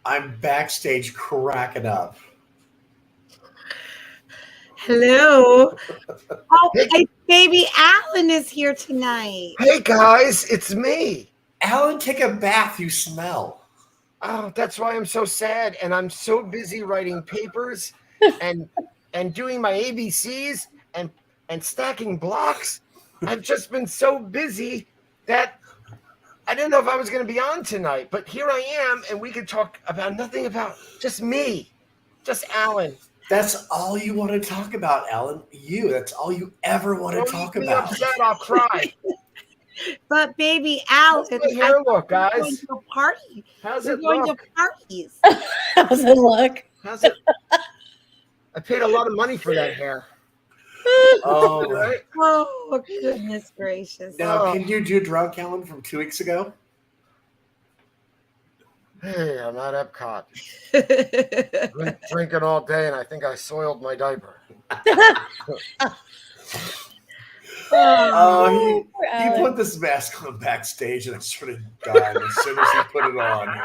I'm backstage cracking up. Hello. Oh, Hey. baby Alan is here tonight. Hey guys, it's me. Alan, take a bath. You smell. Oh, that's why I'm so sad, and I'm so busy writing papers and doing my ABCs and stacking blocks. I've just been so busy that I didn't know if I was going to be on tonight, but here I am, and we could talk about nothing about just me, just Alan. That's all you want to talk about, Alan. You. That's all you ever want to talk Don't make me about. upset, I'll cry. But baby Alan, How's my hair look, we're guys? going to a party. How's We're it going look? to parties. How's it look? How's it? I paid a lot of money for that hair. Oh, Right? Oh goodness gracious! now can you do drunk, Alan, from 2 weeks ago? Hey, I'm at Epcot. Been drinking all day, and I think I soiled my diaper. Oh, Poor he Alan. put this mask on backstage, and I sort of died as soon as he put it on.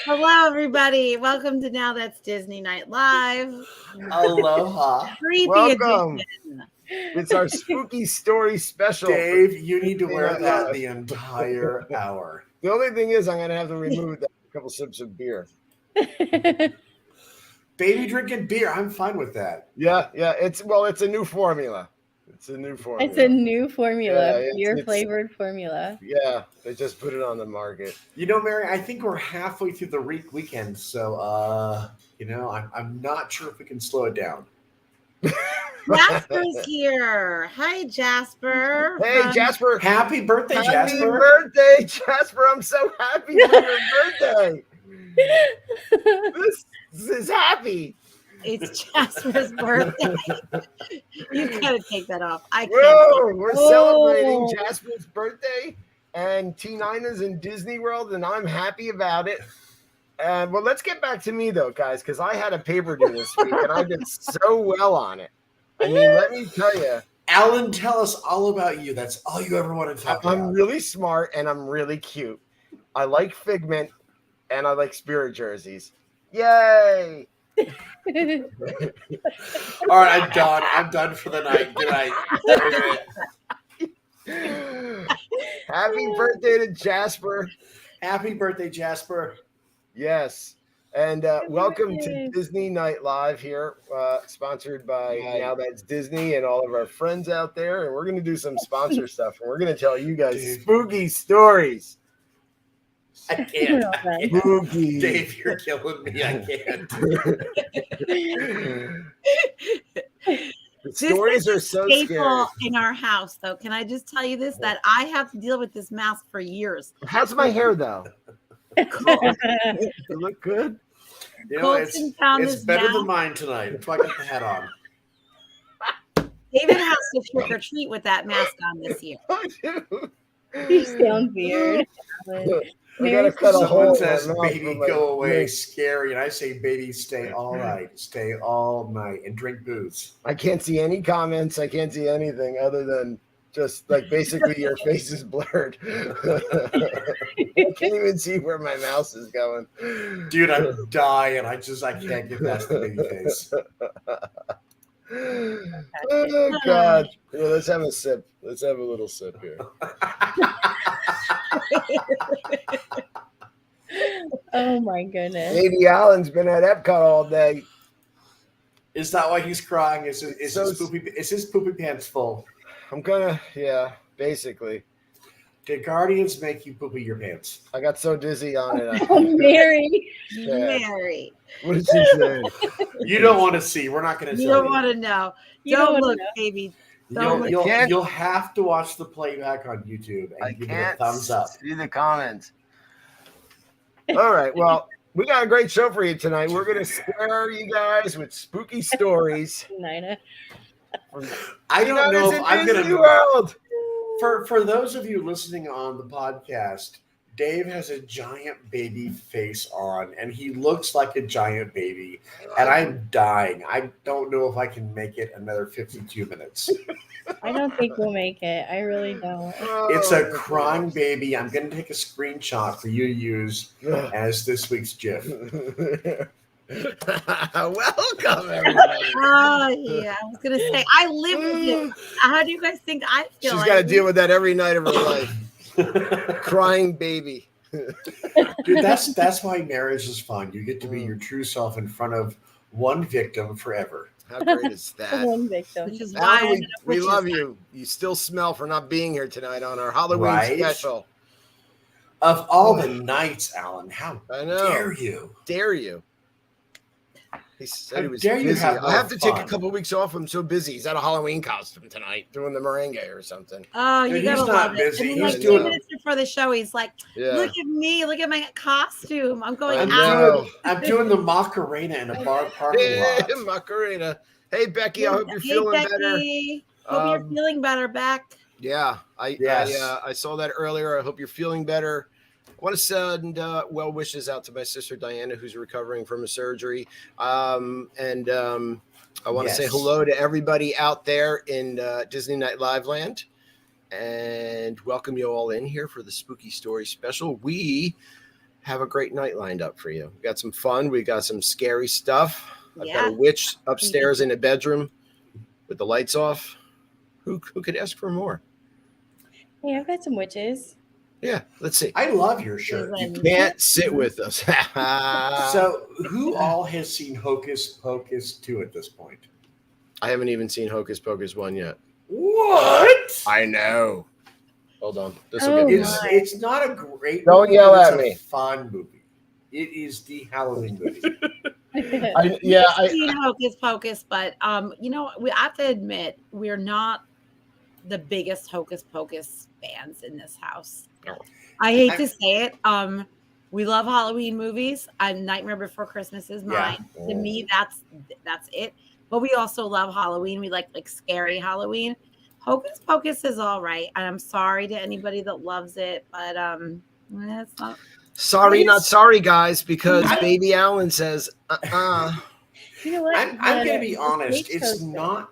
Hello, everybody. Welcome to Now That's Disney Night Live. Aloha. Creepy Welcome. edition. It's our spooky story special. Dave, you need to wear that the entire hour. The only thing is, I'm going to have to remove that couple sips of beer. Baby drinking beer, I'm fine with that. Yeah. It's a new formula. It's a new formula. It's a new formula, Yeah, beer it's- flavored formula. Yeah, they just put it on the market. You know, Mary, I think we're halfway through the weekend, so I'm not sure if we can slow it down. Jasper's here. Hi, Jasper. Hey, Jasper. Happy birthday, Happy Jasper. birthday, Jasper. I'm so happy for your birthday. This is happy. It's Jasper's birthday. You gotta take that off. I can't. Whoa, we're celebrating Oh. Jasper's birthday, and T9 is in Disney World, and I'm happy about it. And well, let's get back to me though, guys, because I had a paper due this week, and I did so well on it. I mean, let me tell you, Alan, tell us all about you. That's all you ever want to talk I'm about. really smart and I'm really cute. I like Figment, and I like Spirit jerseys. Yay! All right, I'm done. I'm done for the night. Good night. Happy birthday to Jasper. Happy birthday, Jasper. Yes. And welcome to birthday. Disney Night Live here, sponsored by Now That's Disney and all of our friends out there. And we're going to do some sponsor stuff. And we're going to tell you guys Dude. spooky stories. I can't. Spooky. Dave, you're killing me. I can't. The stories are so scary. Staple in our house, though. Can I just tell you this? That I have to deal with this mask for years. How's my hair, though? Cool. It look good? You know, Colton found it's his better mask. than mine tonight. That's why I got the hat on. David has to trick or treat with that mask on this year. You sound weird. I gotta cut a Someone hole in says, my mouth baby, with my go away, drink. scary. And I say, baby, stay all night. Stay all night and drink booze. I can't see any comments. I can't see anything other than just like basically your face is blurred. I can't even see where my mouse is going. Dude, I'm dying. I can't get past the baby face. Oh God! Here, let's have a sip. Let's have a little sip here. Oh my goodness. Baby Alan's been at Epcot all day. Is that why he's crying? Is So- his poopy pants full? I'm gonna, yeah, basically. Did Guardians make you poopy your pants? I got so dizzy on it. Oh, Mary. Yeah. Mary, What did she say? You don't want to see. We're not going to you tell don't you. want to know. You Don't don't look, know. baby. Don't You'll, look. you'll, can't- you'll have to watch the playback on YouTube and I give it a can't thumbs up. see the comments. All right, well, we got a great show for you tonight. We're gonna scare you guys with spooky stories. Nina. I don't know if I'm going Disney to. World. For those of you listening on the podcast, Dave has a giant baby face on, and he looks like a giant baby, and I'm dying. I don't know if I can make it another 52 minutes. I don't think we'll make it. I really don't. It's a crying baby. I'm going to take a screenshot for you to use as this week's GIF. Welcome, everybody. Oh yeah, I was gonna say I live with it. How do you guys think I feel? She's got to deal with that every night of her life. Crying baby. Dude, that's why marriage is fun. You get to be your true self in front of one victim forever. How great is that? One victim. Which is why I Alan, ended up we with love this. you. You still smell for not being here tonight on our Halloween Right? special. Of all the nights, Alan, how I know. dare you? Dare you? He said How he was dare you busy. have I more have to take a fun. couple weeks off. I'm so busy. He's at a Halloween costume tonight, doing the merengue or something. Oh, you Dude, gotta he's not love busy. it. And then, He's like doing- 2 minutes before the show, he's like, Yeah. "Look at me! Look at my costume! I'm going I I'm know. out." I'm doing the Macarena in a bar parking lot. Macarena. Hey, Becky. I hope you're Hey, feeling better. Becky. Hope you're feeling better, Beck. Yeah, Yes. I saw that earlier. I hope you're feeling better. I want to send well wishes out to my sister Diana, who's recovering from a surgery. I want to say Yes. hello to everybody out there in Disney Night Live Land, and welcome you all in here for the Spooky Story Special. We have a great night lined up for you. We got some fun. We got some scary stuff. I've got a witch upstairs in a bedroom with the lights off. Who could ask for more? Hey, I've got some witches. Yeah, let's see. I love your shirt. You can't sit with us. So, who all has seen Hocus Pocus 2 at this point? I haven't even seen Hocus Pocus 1 yet. What? I know. Hold on. This Oh, will get It's, me. it's not a great Don't movie, yell but it's at a me. fun movie. It is the Halloween movie. We've seen Hocus Pocus, but we have to admit we're not the biggest Hocus Pocus fans in this house. No. I hate to say it. We love Halloween movies. Nightmare Before Christmas is mine. Yeah. To me, that's it. But we also love Halloween. We like scary Halloween. Hocus Pocus is all right. And I'm sorry to anybody that loves it, but it's not. Sorry, not sorry, guys, because Baby Alan says, You know what? I'm going to be honest. It's not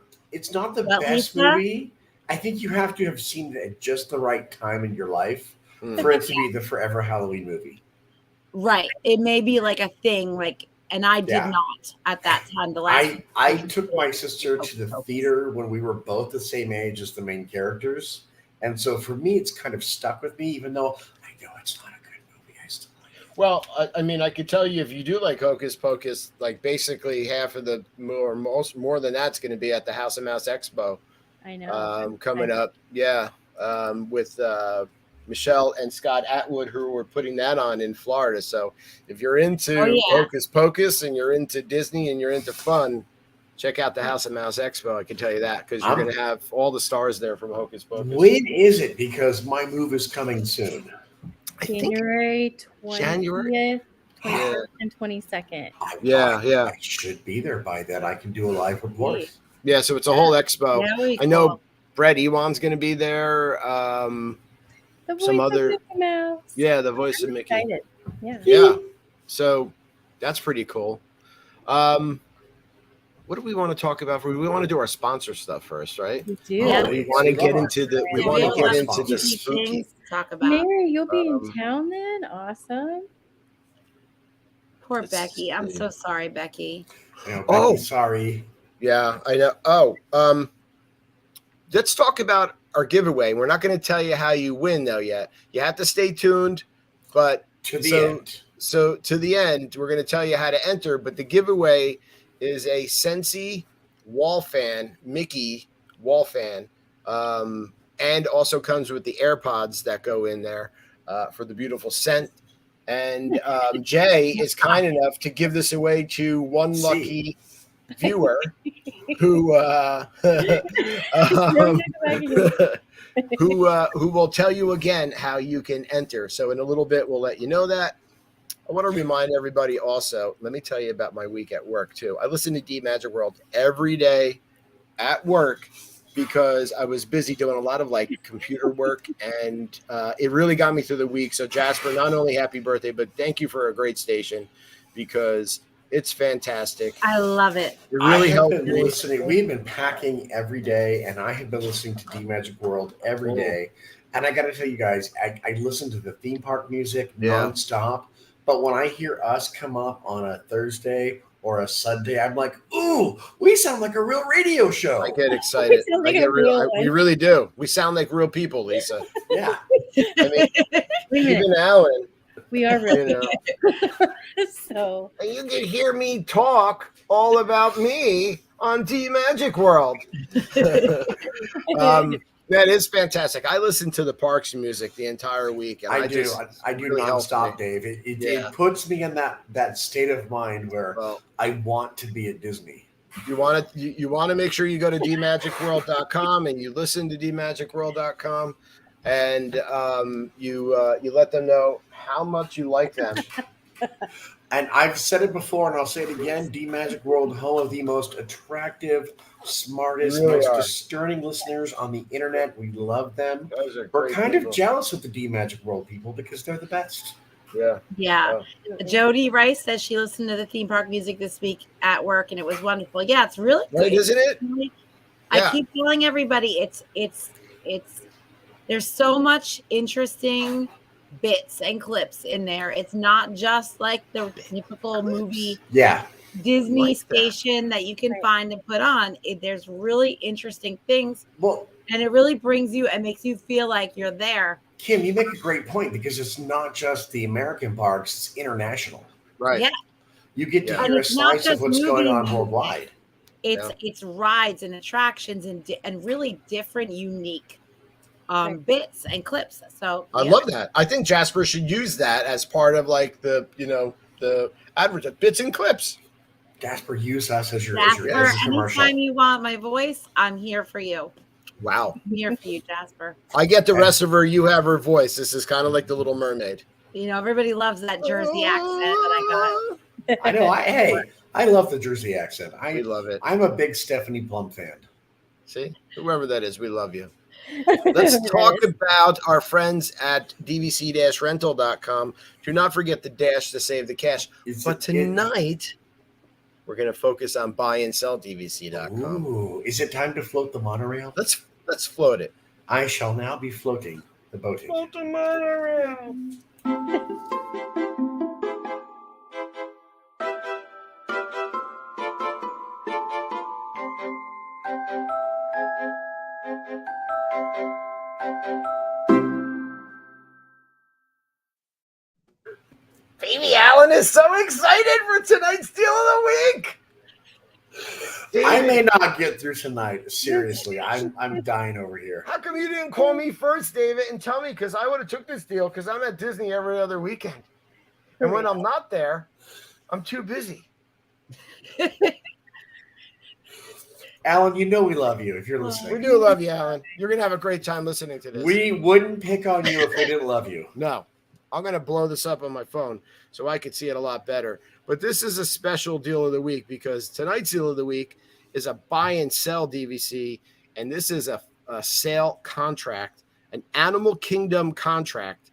the But best Lisa? movie. I think you have to have seen it at just the right time in your life for it to be the forever Halloween movie. Right. It may be like a thing, and I did Yeah. not at that time. The last I took my sister to the theater when we were both the same age as the main characters. And so for me, it's kind of stuck with me, even though I know it's not a good movie. I still like it. well, I mean, I could tell you if you do like Hocus Pocus, like basically half of the more than that's going to be at the House of Mouse Expo. I know. Coming up. Yeah. With Michelle and Scott Atwood, who were putting that on in Florida. So if you're into Hocus Pocus and you're into Disney and you're into fun, check out the House of Mouse Expo. I can tell you that because you're going to have all the stars there from Hocus Pocus. When is it? Because my move is coming soon. I think January 20th, 21st, and 22nd. Yeah. I should be there by then. I can do a live report. Yeah, so it's a whole expo. Very I know cool. Brett Ewan's going to be there. The voice Some of other- Mickey Mouse. Yeah, the voice of Mickey. Excited. Yeah. Yeah, so that's pretty cool. What do we want to talk about? We want to do our sponsor stuff first, right? We do. Yeah. We want to get into the. We want to get into the Spooky spooky. things to talk about. Mary, you'll be in town then? Awesome. Poor Let's Becky. I'm see. so sorry, Becky. You know, Oh. Becky, sorry. Yeah, I know. Oh, let's talk about our giveaway. We're not going to tell you how you win though yet. You have to stay tuned, but To the end. So to the end, we're going to tell you how to enter. But the giveaway is a Scentsy wall fan, Mickey wall fan, and also comes with the AirPods that go in there for the beautiful scent. And Jay is kind enough to give this away to one lucky viewer who who will tell you again how you can enter. So in a little bit, we'll let you know that. I want to remind everybody also, let me tell you about my week at work too. I listen to Deep Magic World every day at work because I was busy doing a lot of like computer work, and it really got me through the week. So Jasper, not only happy birthday, but thank you for a great station, because it's fantastic. I love it. It really helped been me. listening. We've been packing every day, and I have been listening to D Magic World every day. And I got to tell you guys, I listen to the theme park music nonstop. But when I hear us come up on a Thursday or a Sunday, I'm like, ooh, we sound like a real radio show. I get excited. We really do. We sound like real people, Lisa. Yeah. I mean, even Alan. We are real. So and you can hear me talk all about me on D Magic World. That is fantastic. I listen to the parks music the entire week. And I do really nonstop, Dave. It puts me in that state of mind where I want to be at Disney. You want to make sure you go to dmagicworld.com and you listen to dmagicworld.com, and you let them know how much you like them. And I've said it before, and I'll say it again: D Magic World, home of the most attractive, smartest, most discerning listeners on the internet. We love them. We're kind of jealous of the D Magic World people because they're the best. Yeah. Jody Rice says she listened to the theme park music this week at work, and it was wonderful. Yeah, it's really good. Right, isn't it? I keep telling everybody it's there's so much interesting bits and clips in there. It's not just like the typical movie Disney station that you can find and put on. There's really interesting things. And it really brings you and makes you feel like you're there. Kim, you make a great point, because it's not just the American parks, it's international. Right. Yeah. You get to hear a slice of what's going on worldwide. It's rides and attractions and really different, unique bits and clips. So I love that. I think Jasper should use that as part of like the advert bits and clips. Jasper, use us as your commercial. commercial. Anytime you want my voice, I'm here for you. Wow. I'm here for you, Jasper. I get the rest of her. You have her voice. This is kind of like the Little Mermaid. Everybody loves that Jersey accent that I got. I know. I love the Jersey accent. We love it. I'm a big Stephanie Plum fan. See, whoever that is, we love you. Let's talk about our friends at dvc-rental.com. Do not forget the dash to save the cash. But tonight, we're going to focus on buy and sell dvc.com. Ooh, is it time to float the monorail? Let's float it. I shall now be floating the boating. Float the monorail. Baby Alan is so excited for tonight's deal of the week. I may not get through tonight. Seriously, I'm dying over here. How come you didn't call me first, David, and tell me? Because I would have took this deal, because I'm at Disney every other weekend. And when I'm not there, I'm too busy. Alan, you know we love you if you're listening. We do love you, Alan. You're going to have a great time listening to this. We wouldn't pick on you if we didn't love you. No. I'm going to blow this up on my phone so I could see it a lot better. But this is a special deal of the week, because tonight's deal of the week is a buy and sell DVC. And this is a sale contract, an Animal Kingdom contract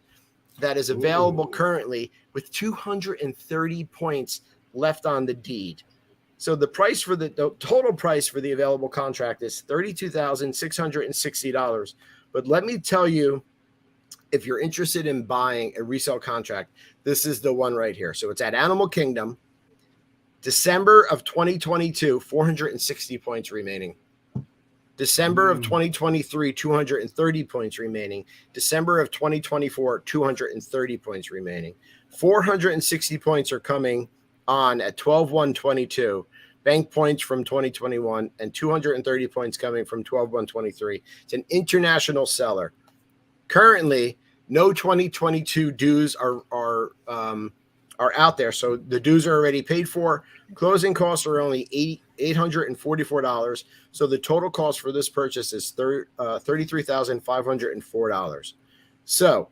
that is available currently with 230 points left on the deed. So the price for the total price for the available contract is $32,660. But let me tell you, if you're interested in buying a resale contract, this is the one right here. So it's at Animal Kingdom, December of 2022, 460 points remaining. December of 2023, 230 points remaining. December of 2024, 230 points remaining. 460 points are coming on at 12/1/22. Bank points from 2021 and 230 points coming from 12/1/23. It's an international seller. Currently, no 2022 dues are out there, so the dues are already paid for. Closing costs are only $844, so the total cost for this purchase is $33,504. So,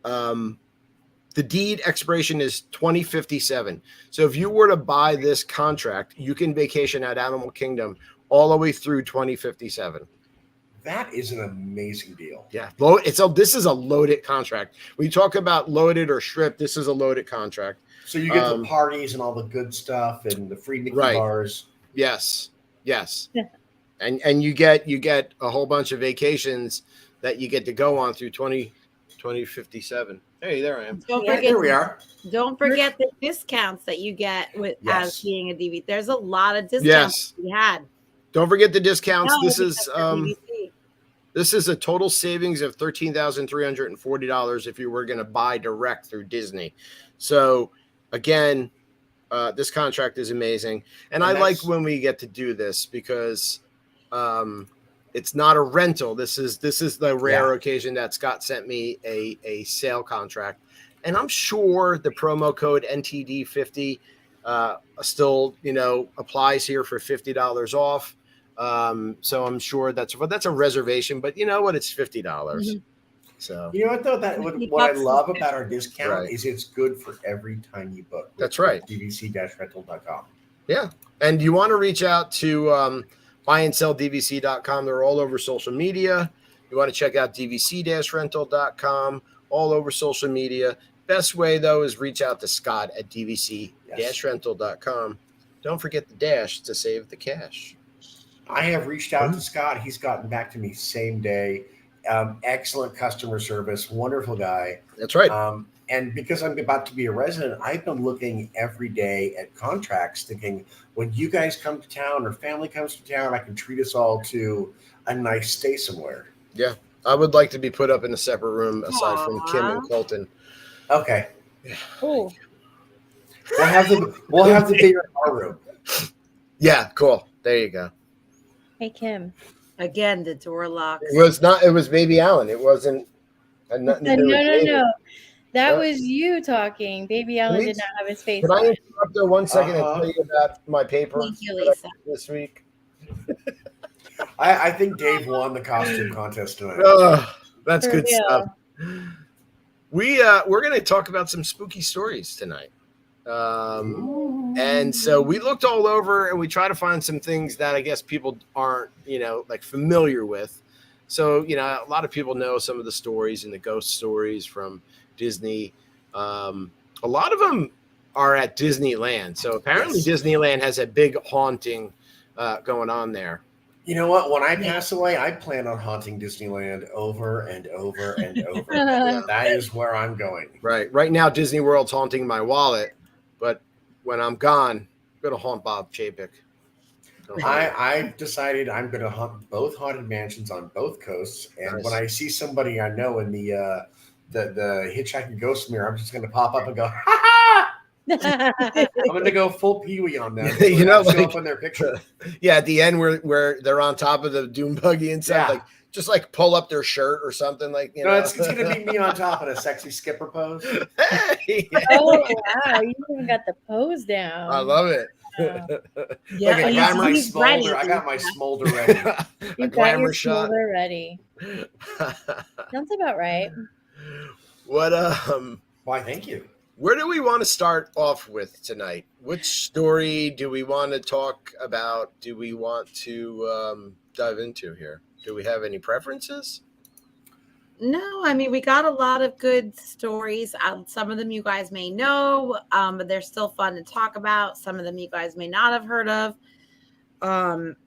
the deed expiration is 2057. So if you were to buy this contract, you can vacation at Animal Kingdom all the way through 2057. That is an amazing deal. Yeah, this is a loaded contract. When you talk about loaded or stripped, this is a loaded contract. So you get the parties and all the good stuff and the free Mickey bars. Yes. And you get a whole bunch of vacations that you get to go on through 2057. Hey, there I am. There we are. Don't forget the discounts that you get with as being a DVD. There's a lot of discounts we had. Don't forget the discounts. This is a total savings of $13,340 if you were going to buy direct through Disney. So again, this contract is amazing. And I like when we get to do this because it's not a rental. This is the rare occasion that Scott sent me a sale contract. And I'm sure the promo code NTD50 still, applies here for $50 off. So I'm sure that's a reservation, but you know what? It's $50. Mm-hmm. So you know what though? What I love about our discount is it's good for every time you book. That's right. DVC-rental.com. Yeah. And you want to reach out to buyandsell.dvc.com. They're all over social media. You want to check out dvc-rental.com, all over social media. Best way though is reach out to Scott at dvc-rental.com. Don't forget the dash to save the cash. I have reached out to Scott. He's gotten back to me same day. Excellent customer service, wonderful guy. That's right. And because I'm about to be a resident, I've been looking every day at contracts thinking, when you guys come to town or family comes to town, I can treat us all to a nice stay somewhere. Yeah. I would like to be put up in a separate room aside from Kim and Colton. Okay. Yeah. Oh. We'll have the bigger bar room. Yeah, cool. There you go. Hey, Kim. Again, the door locks. It was Baby Allen. It wasn't. No. That was you talking. Baby Allen did not have his face. Can I interrupt there 1 second and tell you about my paper Thank you, Lisa. this week? I think Dave won the costume contest tonight. That's good stuff. We're going to talk about some spooky stories tonight. And so we looked all over and we try to find some things that I guess people aren't, familiar with. So, a lot of people know some of the stories and the ghost stories from Disney. A lot of them are at Disneyland. So apparently Disneyland has a big haunting going on there. You know what? When I pass away, I plan on haunting Disneyland over and over and over. That is where I'm going. Right. Right now, Disney World's haunting my wallet. But when I'm gone, I'm going to haunt Bob Chapek. I've decided I'm going to haunt both haunted mansions on both coasts. And when I see somebody I know in the hitchhiking ghost mirror, I'm just going to pop up and go, ha ha! I'm going to go full Pee-wee on them. Show up in their picture. Yeah, at the end where they're on top of the doom buggy and stuff, just pull up their shirt or something it's going to be me on top in a sexy skipper pose. Hey! Oh wow, you even got the pose down. I love it. He's ready. I got my smolder ready. You got your smolder ready. Sounds about right. What? Why? Thank you. Where do we want to start off with tonight? Which story do we want to talk about? Do we want to dive into here? Do we have any preferences? No, I mean, we got a lot of good stories. Some of them you guys may know, but they're still fun to talk about. Some of them you guys may not have heard of.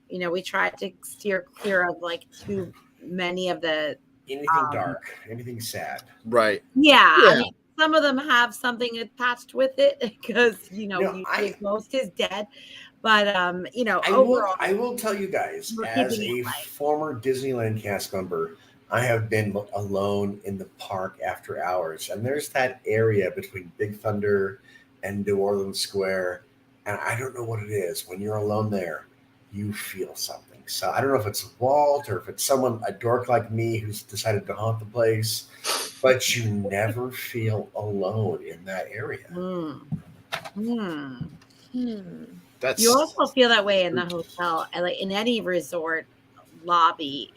We tried to steer clear of too many of the anything dark, anything sad. Right. Yeah. I mean, some of them have something attached with it because most is dead. But overall, I will tell you guys, as a former Disneyland cast member, I have been alone in the park after hours, and there's that area between Big Thunder and New Orleans Square, and I don't know what it is. When you're alone there, you feel something. So I don't know if it's Walt or if it's a dork like me who's decided to haunt the place, but you never feel alone in that area. You also feel that way in the hotel, in any resort lobby,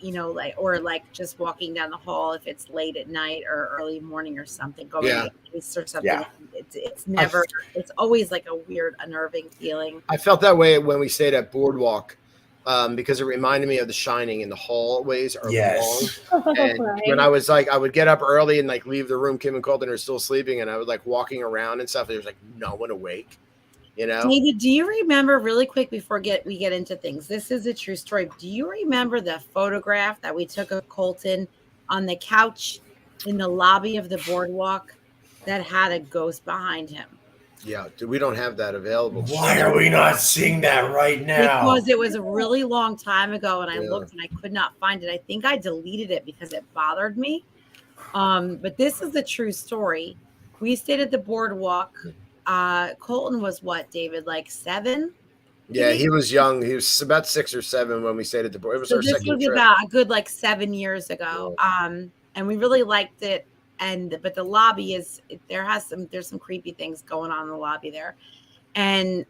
or just walking down the hall if it's late at night or early morning or something, going to place or something. Yeah. It's always a weird, unnerving feeling. I felt that way when we stayed at Boardwalk because it reminded me of The Shining, and the hallways are Yes. long. And when I was like, I would get up early and like leave the room, Kim and Colton are still sleeping, and I was like walking around and stuff. There was like no one awake, you know. David, do you remember, really quick before we get into things? This is a true story. Do you remember the photograph that we took of Colton on the couch in the lobby of the boardwalk that had a ghost behind him? Yeah, we don't have that available. Why are we not seeing that right now? Because it was a really long time ago, and I looked and I could not find it. I think I deleted it because it bothered me. But this is a true story. We stayed at the boardwalk. Colton was what, David, like 7? Yeah, he was young. He was about 6 or 7 when we stayed at the board. It was our second trip. This was about a good like 7 years ago. And we really liked it. But the lobby there's some creepy things going on in the lobby there. And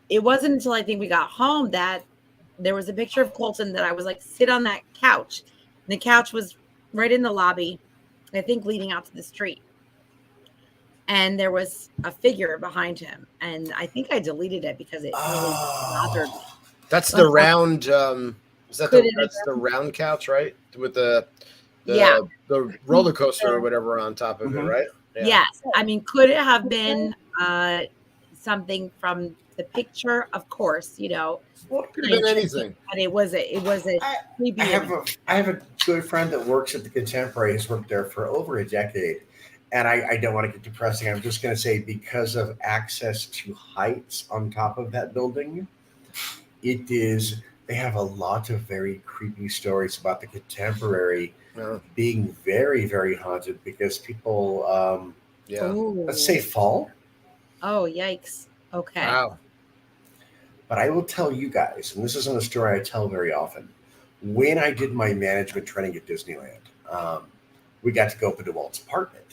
it wasn't until I think we got home that there was a picture of Colton that I was like, sit on that couch. And the couch was right in the lobby, I think leading out to the street. And there was a figure behind him. And I think I deleted it because it really bothered me. That's the round, that's the round couch, right? With the roller coaster or whatever on top of it, right? Yeah. Yes. I mean, could it have been something from the picture? Of course, you know. Well, it could have been anything. But it was a creepy. I have a good friend that works at the Contemporary. He's worked there for over a decade. And I don't want to get depressing. I'm just going to say, because of access to heights on top of that building, they have a lot of very creepy stories about the Contemporary being very, very haunted because people, let's say, fall. Oh, yikes. Okay. Wow. But I will tell you guys, and this isn't a story I tell very often, when I did my management training at Disneyland, we got to go up into Walt's apartment.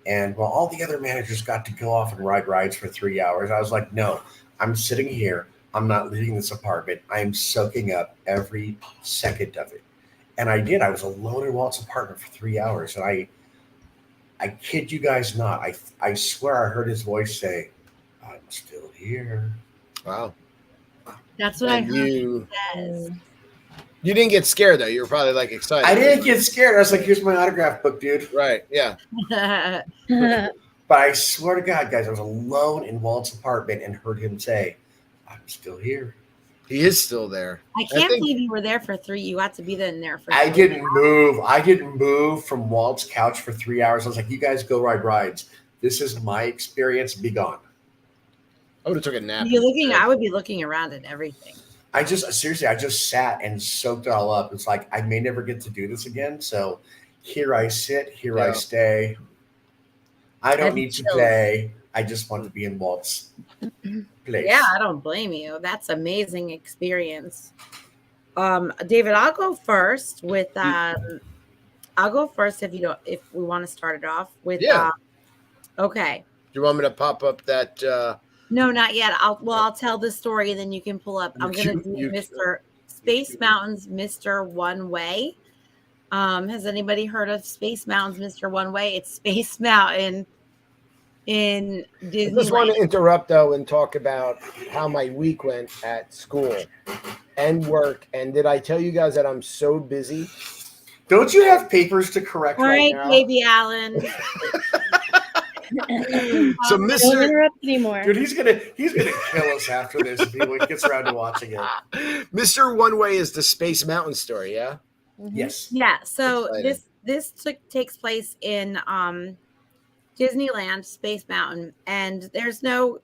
And while all the other managers got to go off and ride rides for 3 hours, I was like, no, I'm sitting here. I'm not leaving this apartment. I am soaking up every second of it. And I did. I was alone in Walt's apartment for 3 hours. And I kid you guys not. I swear I heard his voice say, I'm still here. Wow. That's what I heard he says. You didn't get scared, though. You were probably, like, excited. I didn't get scared. I was like, here's my autograph book, dude. Right, yeah. But I swear to God, guys, I was alone in Walt's apartment and heard him say, I'm still here. He is still there. I can't believe you were there for 3. You got to be there for 3 I didn't move. I didn't move from Walt's couch for 3 hours. I was like, you guys go ride rides. This is my experience. Be gone. I would have took a nap. I would be looking around at everything. I just sat and soaked it all up. It's like, I may never get to do this again. So here I sit, I stay. I don't need to play. I just want to be in Walt's place. Yeah, I don't blame you. That's amazing experience. David, I'll go first with if we want to start it off with okay. Do you want me to pop up that No, not yet. I'll tell the story and then you can pull up. I'm going to do Mr. Space Mountain's Mr. One Way. Has anybody heard of Space Mountain's Mr. One Way? It's Space Mountain in Disneyland. I just want to interrupt, though, and talk about how my week went at school and work. And did I tell you guys that I'm so busy? Don't you have papers to correct right now? All right, baby Alan. So Mr. Don't interrupt anymore. Dude, he's gonna kill us after this if he gets around to watching it. Mr. One Way is the Space Mountain story, yeah? Mm-hmm. Yes. Yeah. So this takes place in Disneyland, Space Mountain, and there's no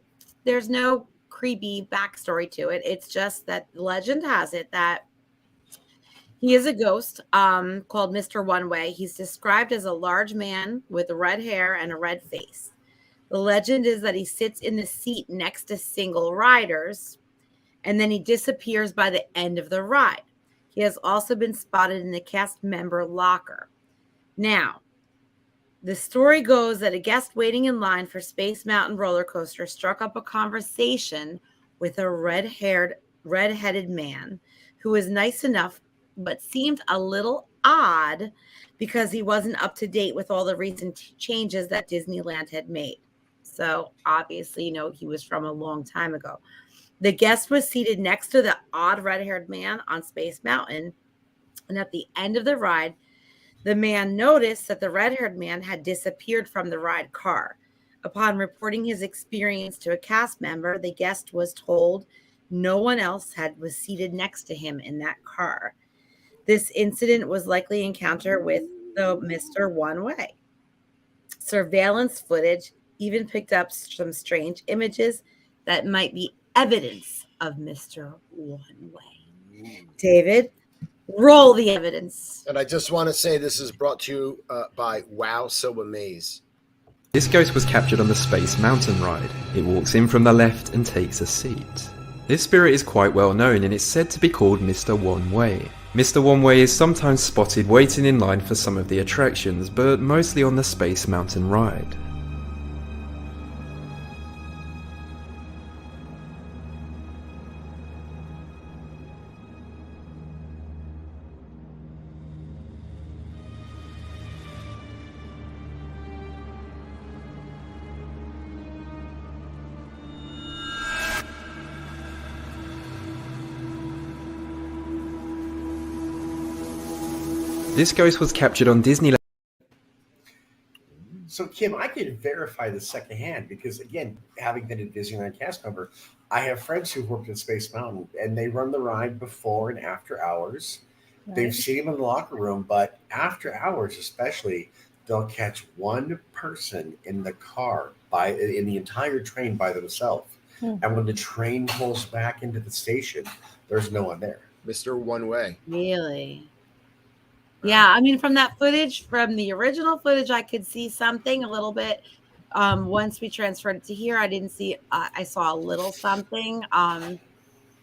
creepy backstory to it. It's just that legend has it that he is a ghost called Mr. One Way. He's described as a large man with red hair and a red face. The legend is that he sits in the seat next to single riders, and then he disappears by the end of the ride. He has also been spotted in the cast member locker. Now, the story goes that a guest waiting in line for Space Mountain roller coaster struck up a conversation with a red-headed man who was nice enough but seemed a little odd because he wasn't up to date with all the recent changes that Disneyland had made. So obviously, he was from a long time ago. The guest was seated next to the odd red-haired man on Space Mountain, and at the end of the ride, the man noticed that the red-haired man had disappeared from the ride car. Upon reporting his experience to a cast member, the guest was told no one else was seated next to him in that car. This incident was likely encounter with the Mr. One Way. Surveillance footage even picked up some strange images that might be evidence of Mr. One Way. David, roll the evidence. And I just want to say this is brought to you by Wow So Amaze. This ghost was captured on the Space Mountain ride. It walks in from the left and takes a seat. This spirit is quite well known and is said to be called Mr. One Way. Mr. One Way is sometimes spotted waiting in line for some of the attractions, but mostly on the Space Mountain ride. This ghost was captured on Disneyland. So, Kim, I could verify this secondhand because, again, having been a Disneyland cast member, I have friends who've worked at Space Mountain, and they run the ride before and after hours. Right. They've seen him in the locker room, but after hours especially, they'll catch one person in the car in the entire train by themselves. And when the train pulls back into the station, there's no one there. Mr. One Way. Really? Yeah, I mean, from that footage, from the original footage, I could see something a little bit. Once we transferred it to here, I didn't see. I saw a little something.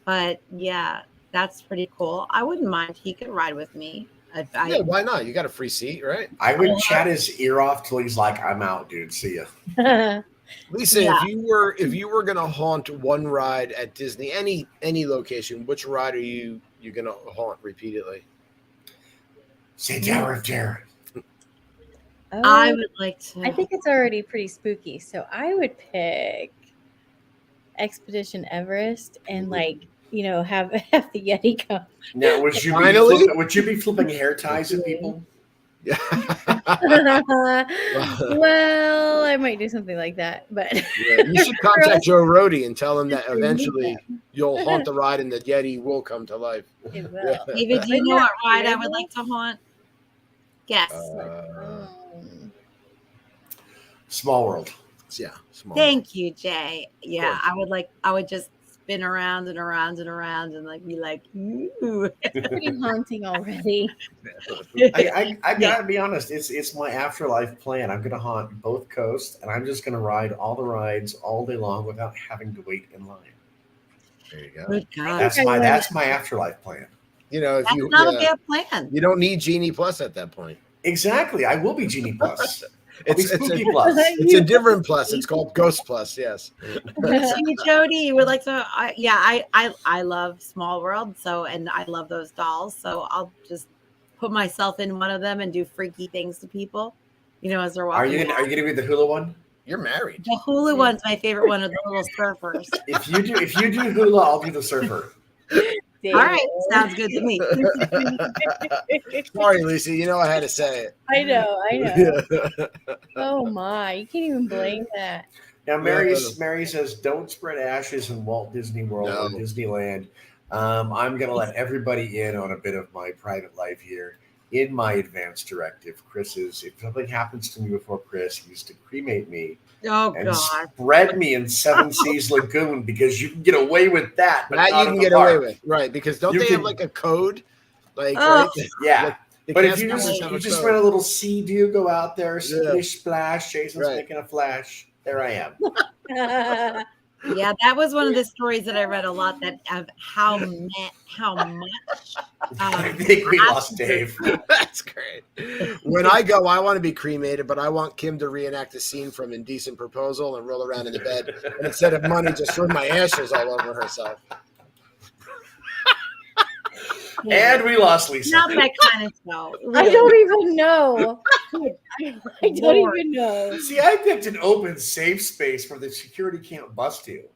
But yeah, that's pretty cool. I wouldn't mind. He could ride with me. Yeah, why not? You got a free seat, right? I would chat his ear off till he's like, "I'm out, dude. See ya." Lisa, yeah. if you were gonna haunt one ride at Disney, any location, which ride are you gonna haunt repeatedly? Say Tower of Terror. I would like to. I think it's already pretty spooky, so I would pick Expedition Everest and have the Yeti come. Now, would you be flipping hair ties at people? Yeah. Well, I might do something like that, but you should contact Joe Rohde and tell him that eventually you'll haunt the ride and the Yeti will come to life. It will. David, do you know what ride I would like to haunt? Yes. Small World. Yeah. Thank you, Jay. Yeah, I would just spin around and around and around and be like, ooh. It's pretty haunting already. I gotta be honest, it's my afterlife plan. I'm gonna haunt both coasts and I'm just gonna ride all the rides all day long without having to wait in line. There you go. Good God. That's my afterlife plan. That's not a bad plan. You don't need Genie Plus at that point. Exactly. I will be Genie Plus. It's a different plus. It's called Ghost Plus. Yes. Jody, you would like to? I love Small World. And I love those dolls. So I'll just put myself in one of them and do freaky things to people. As they're walking. Are you gonna be the hula one? You're married. The hula one's my favorite one of the little surfers. If you do hula, I'll do the surfer. All right, sounds good to me. Sorry, Lisa. I had to say it. I know. Oh my, you can't even blame that. Now, Mary says, "Don't spread ashes in Walt Disney World or Disneyland." I'm going to let everybody in on a bit of my private life here. In my advance directive, if something happens to me before Chris, he used to cremate me. Oh, and God. Spread me in Seven Seas Lagoon because you can get away with that. But that you can get away with, right? Because don't they have a code? Right? Yeah. But if you just run a little sea-doo, go out there, splish splash, Jason's making a flash. There I am. Yeah, that was one of the stories that I read a lot of how much. I think we lost Dave. That's great. When I go, I want to be cremated, but I want Kim to reenact a scene from Indecent Proposal and roll around in the bed. And instead of money, just throw my ashes all over herself. And we lost Lisa. Not that kind of show. Really. I don't even know. I don't even know. See, I picked an open, safe space where the security can't bust you.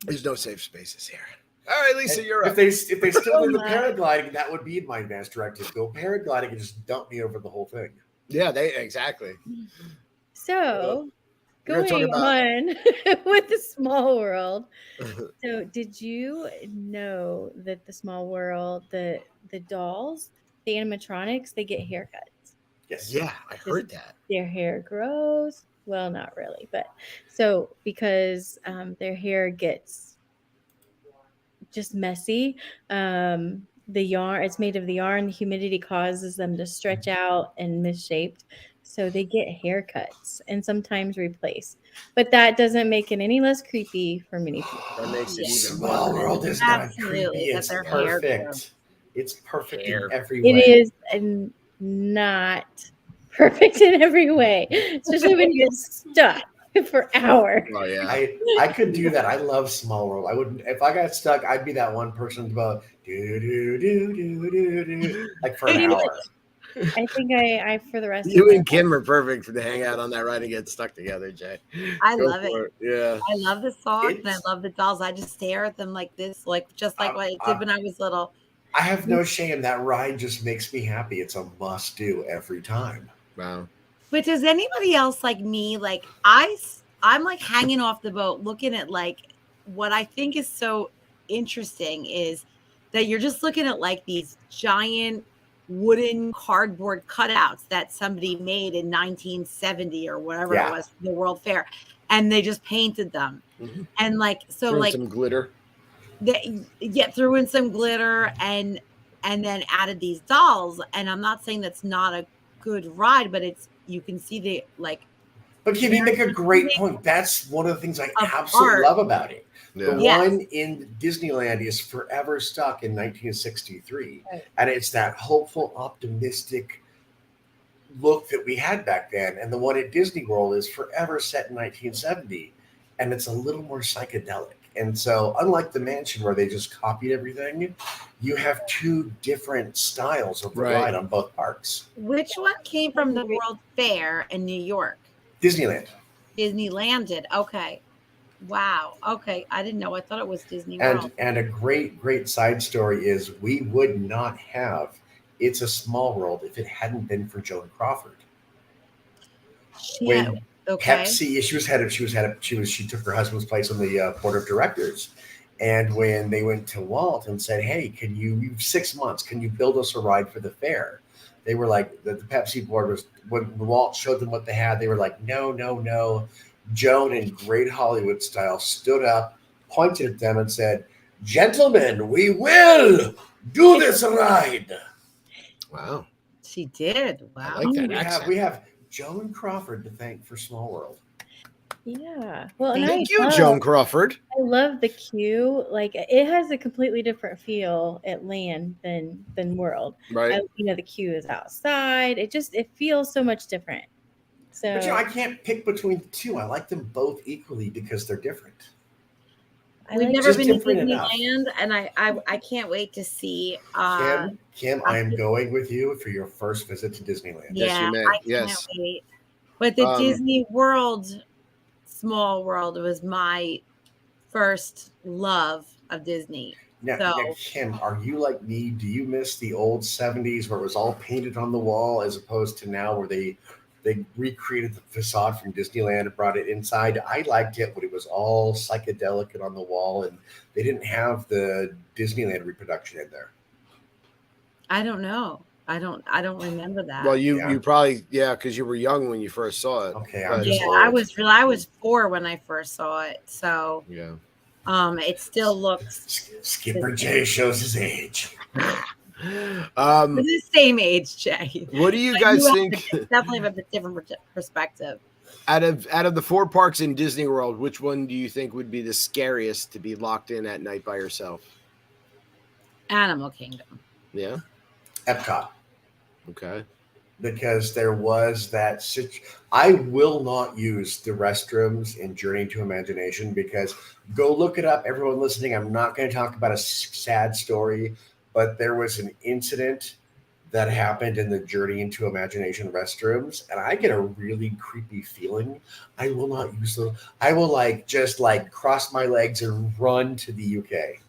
There's no safe spaces here. All right, Lisa, you're If up. they still do the paragliding, that would be my advanced directive. Go paragliding and just dump me over the whole thing. Yeah, exactly. So We're gonna going talk about- on with the small world. So did you know that the small world, the dolls, the animatronics, they get haircuts? Yes. Yeah, I heard that. Their hair grows. Well, not really, but so because their hair gets just messy. The yarn, it's made of the yarn. The humidity causes them to stretch out and misshaped. So they get haircuts and sometimes replace. But that doesn't make it any less creepy for many people. That makes it even Small more world is not Absolutely, creepy. that It's their hair perfect. It's perfect Hair. in every It way. is not perfect in every way, especially when you're stuck for hours. Oh yeah. I could do that. I love Small World. I wouldn't if I got stuck. I'd be that one person about do do do do do do like for an You know hour. I think I for the rest You of and Kim are perfect to hang out on that ride and get stuck together, Jay. I Go love for it. Yeah. I love the song and I It's- love the dolls. I just stare at them like this, like just like what I did when I was little. I have no shame. That ride just makes me happy. It's a must do every time. Wow. But does anybody else like me? Like I'm like hanging off the boat, looking at like what I think is so interesting is that you're just looking at like these giant wooden cardboard cutouts that somebody made in 1970 or whatever Yeah. it was for the World Fair, and they just painted them. Mhm. And like so, Throw in like some glitter. they threw in some glitter and then added these dolls. And I'm not saying that's not a good ride, but it's you can see the like But Kim, you make a great point. That's one of the things I Of absolutely art. love about it. Yeah. The Yes. one in Disneyland is forever stuck in 1963. Right. And it's that hopeful, optimistic look that we had back then. And the one at Disney World is forever set in 1970. And it's a little more psychedelic. And so, unlike the mansion where they just copied everything, you have two different styles of the Right. ride on both parks. which one came from the World Fair in New York? Disneyland. Disneyland did. Okay. Wow. Okay. I didn't know. I thought it was Disney And World. and a great side story is we would not have It's a Small World if it hadn't been for Joan Crawford. Yeah. When Okay. Pepsi, she took her husband's place on the board of directors. And when they went to Walt and said, "Hey, you've 6 months, can you build us a ride for the fair?" They were like, the Pepsi board was, when Walt showed them what they had, they were like, no. Joan, in great Hollywood style, stood up, pointed at them and said, "Gentlemen, we will do this ride." Wow. She did. I Wow. like that We accent. have Joan Crawford to thank for Small World. Yeah. Well, and Thank you, Joan Crawford. I love the queue. Like it has a completely different feel at land than World. Right. The queue is outside. It feels so much different. So But I can't pick between the two. I like them both equally because they're different. I We've like never just been to different enough. Disneyland, and I can't wait to see. Kim, I am going with you for your first visit to Disneyland. Yes, Yeah, you may. I Yes. can't wait. But the Um, Disney World, Small World was my first love of Disney. Now, So- Kim, are you like me? Do you miss the old 70s where it was all painted on the wall as opposed to now where they recreated the facade from Disneyland and brought it inside? I liked it when it was all psychedelic and on the wall and they didn't have the Disneyland reproduction in there. I don't know. I don't remember that. Well, you Yeah. probably because you were young when you first saw it. Okay, But- I'm just yeah, old. I was 4 when I first saw it. So Yeah. it still looks Skipper Jay shows his age. Um, we're the same age, Jay. what do you But guys have think? definitely have a different perspective. Out of the 4 parks in Disney World, which one do you think would be the scariest to be locked in at night by yourself? Animal Kingdom. Yeah. Epcot. Okay. Because there was that I will not use the restrooms in Journey to Imagination because go look it up. Everyone listening, I'm not going to talk about a sad story, but there was an incident that happened in the Journey into Imagination restrooms, and I get a really creepy feeling. I will not use them. I will just cross my legs and run to the UK.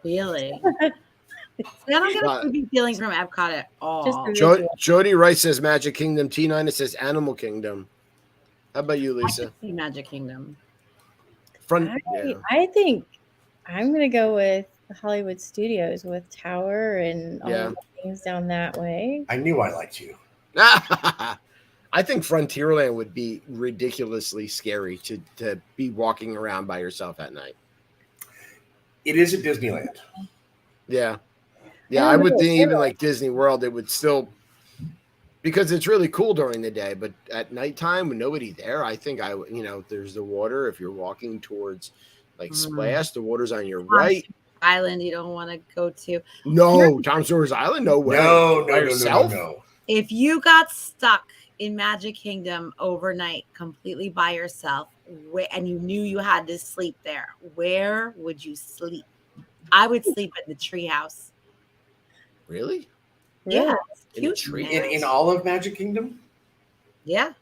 Really? See, I don't get a creepy feeling from Epcot at all. Just Jody Rice says Magic Kingdom. T9 says Animal Kingdom. How about you, Lisa? I could see Magic Kingdom. I think I'm gonna go with Hollywood Studios with Tower and all the things down that way. I knew I liked you. I think Frontierland would be ridiculously scary to be walking around by yourself at night. It is at Disneyland. Yeah. Yeah, I would think even like Disney World, it would still, because it's really cool during the day, but at nighttime with nobody there, I think there's the water. If you're walking towards Splash, the water's on your right. Island you don't want to go to. No, Tom Sawyer's Island? No way. No. If you got stuck in Magic Kingdom overnight completely by yourself and you knew you had to sleep there, where would you sleep? I would sleep at the treehouse. Really? Yeah. In all of Magic Kingdom? Yeah.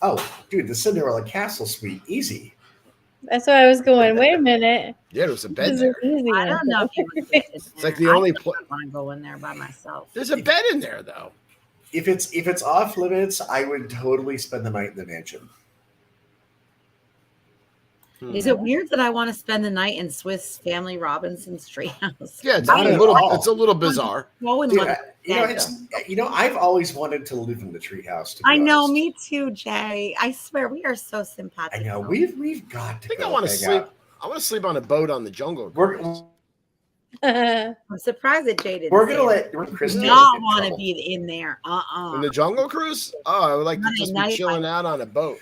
Oh, dude, the Cinderella Castle Suite. Easy. That's why I was going, wait a minute. Yeah, there was a bed there. I don't know if you would fit in It's like the only place. I want to go in there by myself. There's a bed in there, though. If it's off limits, I would totally spend the night in the mansion. Is it weird that I want to spend the night in Swiss Family Robinson's treehouse? Yeah, it's a little bizarre. Dude, I've always wanted to live in the treehouse. I know, me too, Jay. I swear we are so simpatico. I know we've got to. I think I want to sleep. I want to sleep on a boat on the jungle. I'm surprised that Jay didn't. We're gonna let Chris not want to be in there. In the Jungle Cruise? Oh, I would like to just be chilling out on a boat.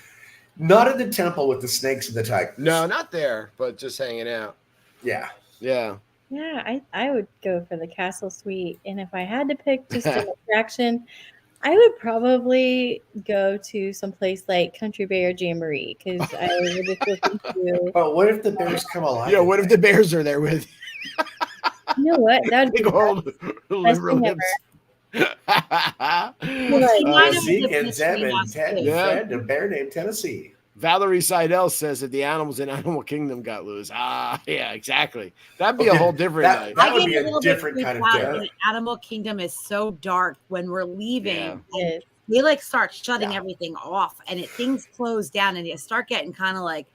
Not in the temple with the snakes and the tigers. No, not there, but just hanging out. Yeah. Yeah. Yeah, I would go for the Castle Suite. And if I had to pick just an attraction, I would probably go to some place like Country Bear Jamboree because I would just listen to. But what if the bears come alive? Yeah, what if the bears are there with you? You know what? That would be big old liberal hips. Zeke and Zeb and Ted and a bear named Tennessee. Valerie Seidel says that the animals in Animal Kingdom got loose. Yeah, exactly. That'd be a whole different night. That would be a different kind of day. Animal Kingdom is so dark when we're leaving. Yeah. They start shutting everything off, and things close down, and you start getting kind of like,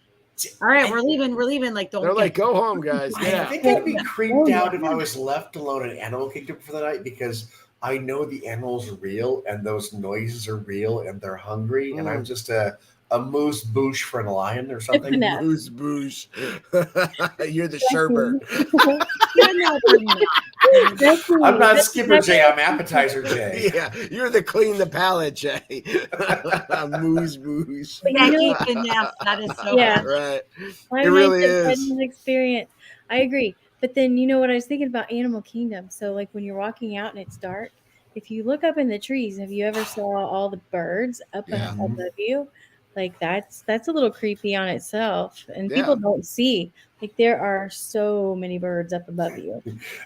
all right, we're leaving. They're like, go home, guys. I think I'd be creeped out if I was left alone in Animal Kingdom for the night because I know the animals are real and those noises are real and they're hungry, and I'm just a moose boosh for a lion or something. Moose boosh. You're the Sherbert. I'm not Skipper Jay. I'm Appetizer Jay. Yeah, you're the clean the palate Jay. Moose boosh. That is so right. It really is. Experience. I agree. But then you know what I was thinking about Animal Kingdom. So when you're walking out and it's dark, if you look up in the trees, have you ever saw all the birds up above you? That's a little creepy on itself, and people don't see. There are so many birds up above you.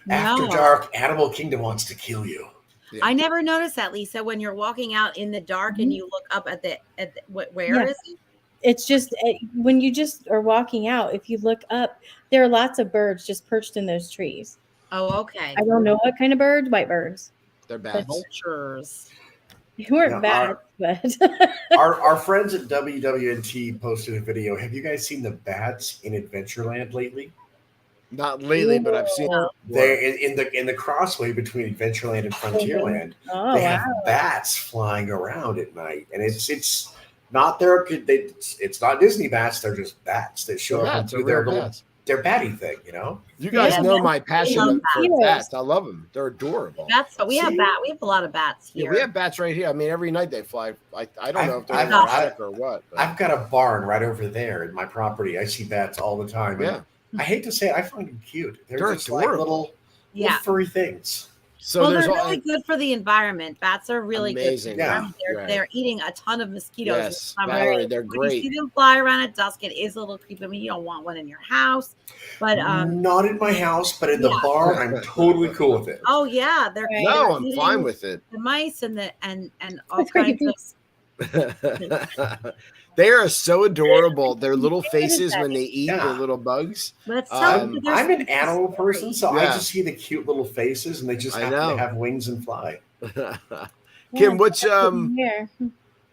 After dark, Animal Kingdom wants to kill you. Yeah. I never noticed that, Lisa. When you're walking out in the dark and you look up at the where is it? It's just when you just are walking out. If you look up, there are lots of birds just perched in those trees. Oh, okay. I don't know what kind of birds. White birds. They're bats. Vultures. You weren't bad, but our friends at WWNT posted a video. Have you guys seen the bats in Adventureland lately? Not lately, but I've seen them. They're in the crossway between Adventureland and Frontierland. They have bats flying around at night, and it's not it's not Disney bats. They're just bats that show up and do their batty thing. You guys know my passion for bats. I love them. They're adorable. We have a lot of bats here. Yeah, we have bats right here. I mean, every night they fly. I don't know if they're exotic or what. But. I've got a barn right over there in my property. I see bats all the time. Yeah. I hate to say it, I find them cute. They're just adorable. like little furry things. So well, there's they're all really good for the environment. Bats are really amazing. good. For the Yeah. environment. They're eating a ton of mosquitoes. Yes, Summer. Valerie, they're When great. you see them fly around at dusk, it is a little creepy. I mean, you don't want one in your house, but not in my house, but in the barn, I'm totally cool with it. oh yeah, they're Right. No, they're I'm eating fine with it. the mice and all kinds of. They are so adorable. Their little What is faces that? when they eat Yeah. their little bugs. Let's tell them there's I'm an animal person, so I Yeah. just see the cute little faces, and they just I happen know. to have wings and fly. Kim, what's Here.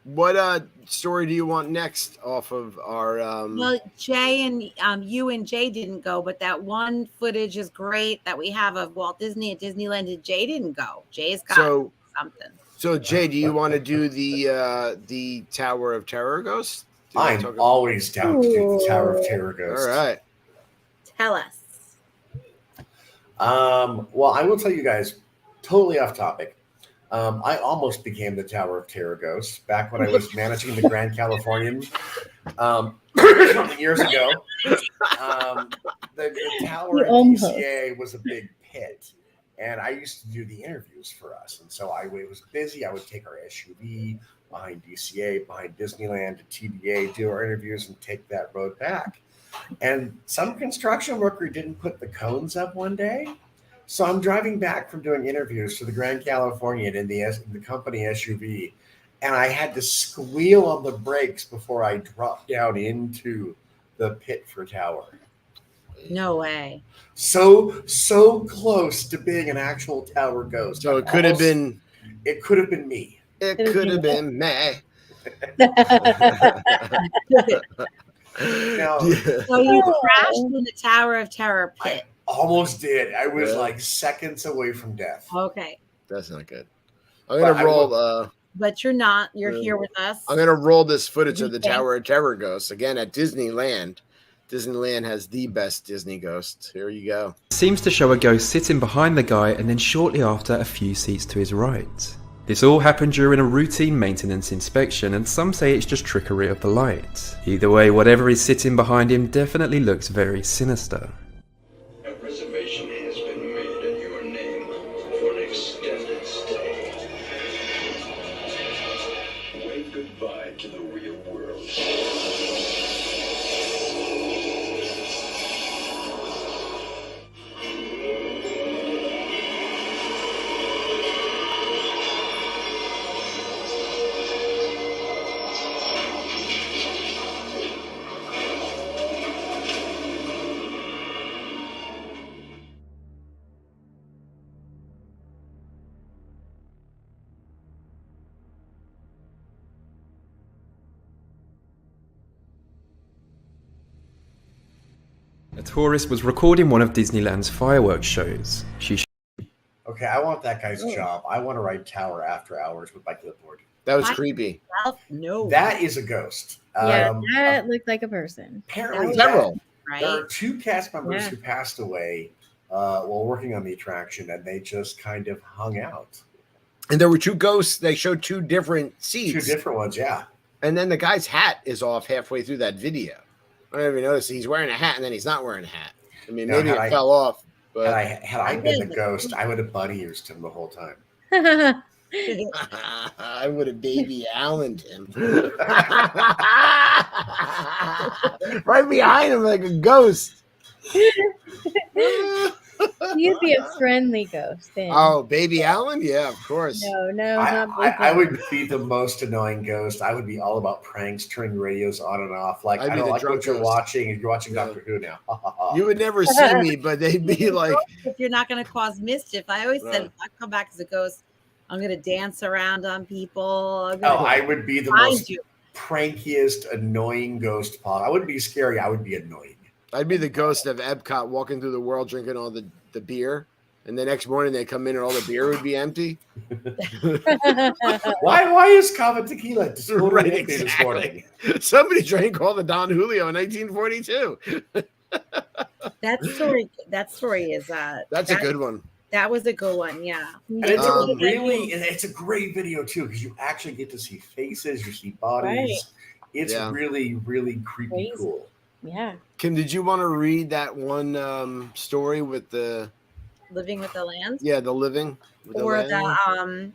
what story do you want next off of our Well, Jay and you and Jay didn't go, but that one footage is great that we have of Walt Disney at Disneyland. And Jay didn't go. Jay's got something. So Jay, do you want to do the Tower of Terror ghost? I'm always down to do the Tower of Terror ghost. All right. Tell us. Well, I will tell you guys, totally off topic. I almost became the Tower of Terror ghost back when I was managing the Grand Californian something years ago. The Tower at DCA was a big pit, and I used to do the interviews for us. And so it was busy. I would take our SUV behind DCA, behind Disneyland to TBA, do our interviews, and take that road back. And some construction worker didn't put the cones up one day. So I'm driving back from doing interviews to the Grand Californian in the company SUV, and I had to squeal on the brakes before I dropped down into the pit for Tower. No way. So close to being an actual Tower ghost. So it could have been. It could have been me. It could have been me. Now, So you crashed in the Tower of Terror pit. Almost did. I was like seconds away from death. Okay. That's not good. I'm gonna roll. But you're not. You're here with us. I'm gonna roll this footage of the Tower of Terror ghosts again at Disneyland. Disneyland has the best Disney ghosts. Here you go. It seems to show a ghost sitting behind the guy and then shortly after a few seats to his right. This all happened during a routine maintenance inspection, and some say it's just trickery of the light. Either way, whatever is sitting behind him definitely looks very sinister. A reservation has been made in your name for an extended stay. Wave goodbye to the real world. A tourist was recording one of Disneyland's fireworks shows. Okay, I want that guy's job. I want to ride Tower after hours with my clipboard. That was creepy. No. That is a ghost. Yeah, that looked like a person. Apparently, Several. there are two cast members who passed away while working on the attraction, and they just kind of hung out. And there were two ghosts. They showed two different seats. Two different ones, yeah. And then the guy's hat is off halfway through that video. I don't even notice he's wearing a hat and then he's not wearing a hat. I mean, maybe it fell off. But had I been the ghost, I would have bunny earsed him the whole time. I would have baby Allen'd him. Right behind him like a ghost. You'd be a friendly ghost then. Oh, baby Allen? Yeah, of course. No, I would be the most annoying ghost. I would be all about pranks, turning radios on and off. Like, I don't like what you're watching, and you're watching Doctor Who now. You would never see me, but they'd be like... If you're not going to cause mischief. I always said, if I come back as a ghost, I'm going to dance around on people. I would be the most prankiest, annoying ghost. I wouldn't be scary. I would be annoying. I'd be the ghost of Epcot walking through the world drinking all the beer. And the next morning they come in and all the beer would be empty. Why is Cava Tequila totally empty this morning? Somebody drank all the Don Julio in 1942. That story is that's a good one. That was a good one, yeah. And it's a great video too, because you actually get to see faces, you see bodies. Right. It's really, really creepy cool. Yeah. Kim, did you want to read that one story with the Living with the Land. Yeah, the living with the Or land.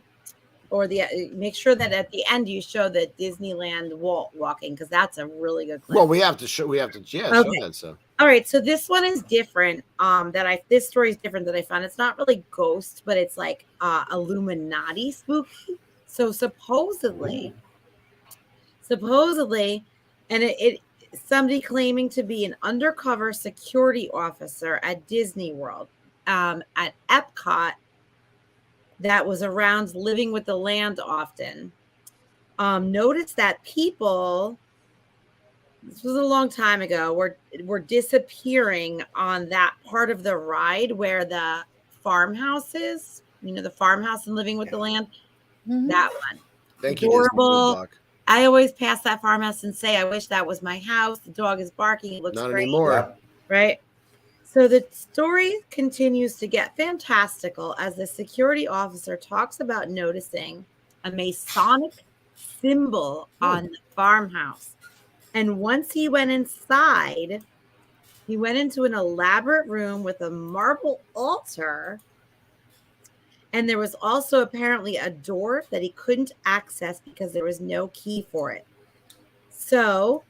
make sure that at the end you show the Disneyland wall walking, because that's a really good clip. Well, we have to show that stuff. All right, so this one is different. This story is different that I found. It's not really ghost, but it's like Illuminati spooky. So supposedly, and it somebody claiming to be an undercover security officer at Disney World, at Epcot, that was around Living with the Land often. Noticed that people, this was a long time ago, were disappearing on that part of the ride where the farmhouse is. You know, the farmhouse in Living with the Land. Mhm. That one. Thank you, Adorable. Disney. I always pass that farmhouse and say, I wish that was my house. The dog is barking. It looks Not great. anymore. Yep. Right? So the story continues to get fantastical as the security officer talks about noticing a Masonic symbol on the farmhouse. And once he went inside, he went into an elaborate room with a marble altar. And there was also apparently a door that he couldn't access because there was no key for it. So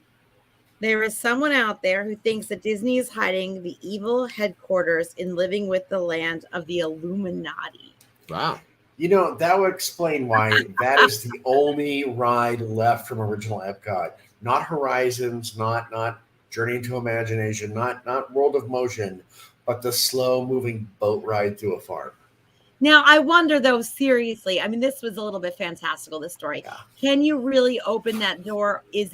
there is someone out there who thinks that Disney is hiding the evil headquarters in Living with the Land of the Illuminati. Wow. You know, that would explain why that is the only ride left from original Epcot. Not Horizons, not Journey into Imagination, not World of Motion, but the slow-moving boat ride through a farm. Now, I wonder, though, seriously, I mean, this was a little bit fantastical, this story. Yeah. Can you really open that door? Is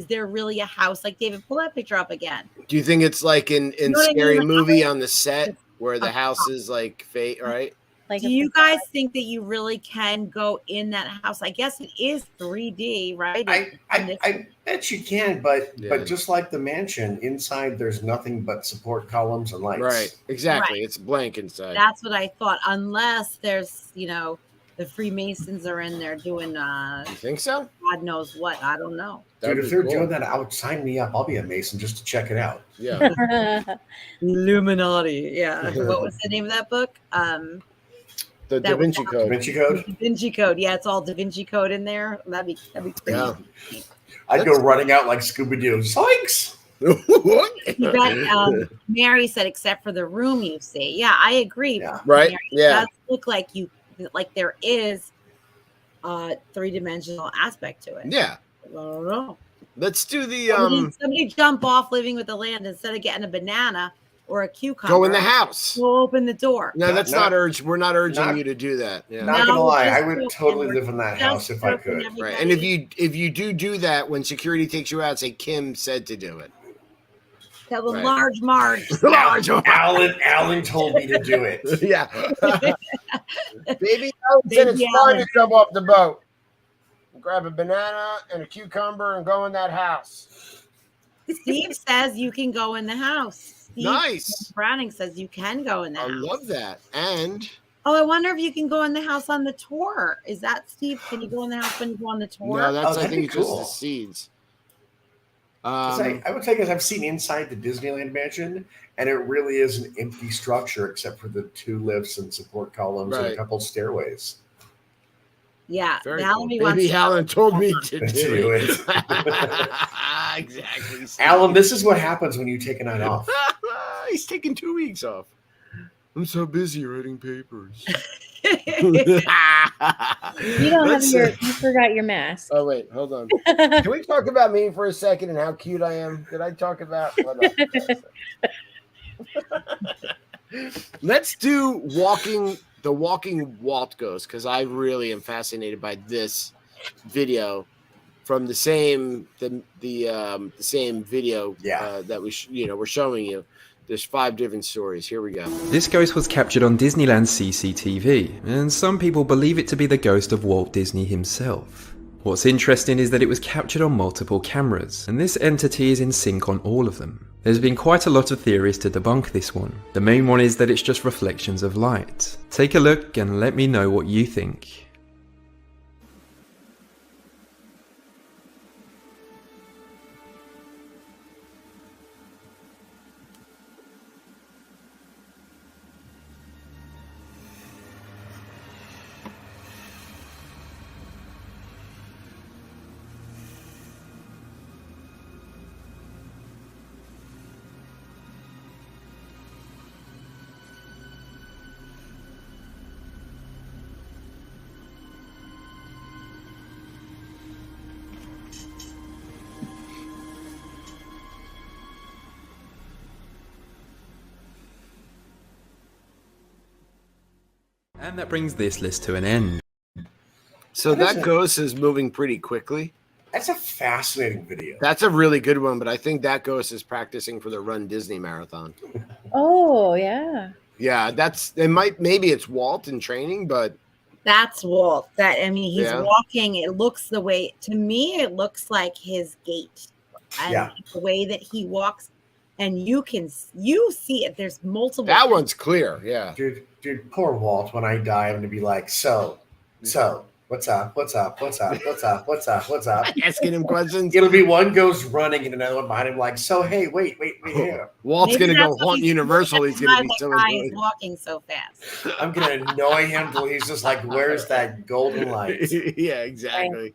there really a house? Like, David, pull that picture up again. Do you think it's like in You know what I Scary mean? Like, Movie on the set where the a house is like fake, right? Like Do a you guys think that you really can go in that house? I guess it is 3D, right? I bet you can, but Yeah. just like the mansion, inside there's nothing but support columns and lights. Right. Exactly. Right. It's blank inside. That's what I thought. Unless there's, the Freemasons are in there doing You think so? God knows what. I don't know. Dude, That'd if be they're cool. doing that, sign me up. I'll be a Mason just to check it out. Yeah. Illuminati. Yeah. What was the name of that book? The Da Vinci Da Code. Vinci Code? Da Vinci Code. Yeah, it's all Da Vinci Code in there. That'd be crazy. Yeah. I'd go running out like Scooby-Doo. Zoinks! You bet, Mary said, except for the room you see. Yeah, I agree. Yeah. Right? Mary. Yeah. It does look like there is a three-dimensional aspect to it. Yeah. I don't know. Let's do the Somebody jump off Living with the Land instead of getting a banana or a cucumber. go in the house. We'll open the door. No, that's not urged. We're not urging not- you to do that. Yeah. Not gonna lie, I just would joking. totally We're live in that just house if I joking, could. everybody. Right. And if you do that, when security takes you out, say Kim said to do it. Tell them Right. large Marge. Alan told me to do it. Yeah. Baby Alan said it's Baby fine Alan. to jump off the boat. Grab a banana and a cucumber and go in that house. Steve says you can go in the house. Steve Nice. Browning says you can go in the I house. love that. And Oh, I wonder if you can go in the house on the tour. Is that, Steve? Can you go in the house when you go on the tour? no, that's I that'd think be it's just cool. the seeds. 'Cause I would say, because I've seen inside the Disneyland mansion, and it really is an empty structure except for the 2 lifts and support columns and Right. a couple stairways. Yeah. Very Now cool. he wants Baby to- Alan told me to To do do it. it. Exactly. Alan, this is what happens when you take a night off. He's taking 2 weeks off. I'm so busy writing papers. You don't you forgot your mask. Oh wait, hold on. Can we talk about me for a second and how cute I am? Did I talk about? Hold on. Let's do the walking Walt Ghost, because I really am fascinated by this video from the same same video that we're showing you. There's 5 different stories. Here we go. This ghost was captured on Disneyland's CCTV, and some people believe it to be the ghost of Walt Disney himself. What's interesting is that it was captured on multiple cameras, and this entity is in sync on all of them. There's been quite a lot of theories to debunk this one. The main one is that it's just reflections of light. Take a look and let me know what you think. And that brings this list to an end. So that ghost is moving pretty quickly. That's a fascinating video. That's a really good one, but I think that ghost is practicing for the Run Disney Marathon. Oh, yeah. Yeah, maybe it's Walt in training, but That's Walt. He's Yeah. walking. It looks to me, it looks like his gait. And the way that he walks, and you see it. There's multiple. that one's clear. Yeah. Dude, poor Walt. When I die, I'm gonna be like, so, what's up? Asking him questions. It'll be one goes running and another one behind him, like, so hey, wait here. Walt's Maybe gonna go that's what haunt he's Universal. He's gonna be that so guy annoyed. is walking so fast. I'm gonna annoy him till he's just like, where's that golden light? Yeah, exactly.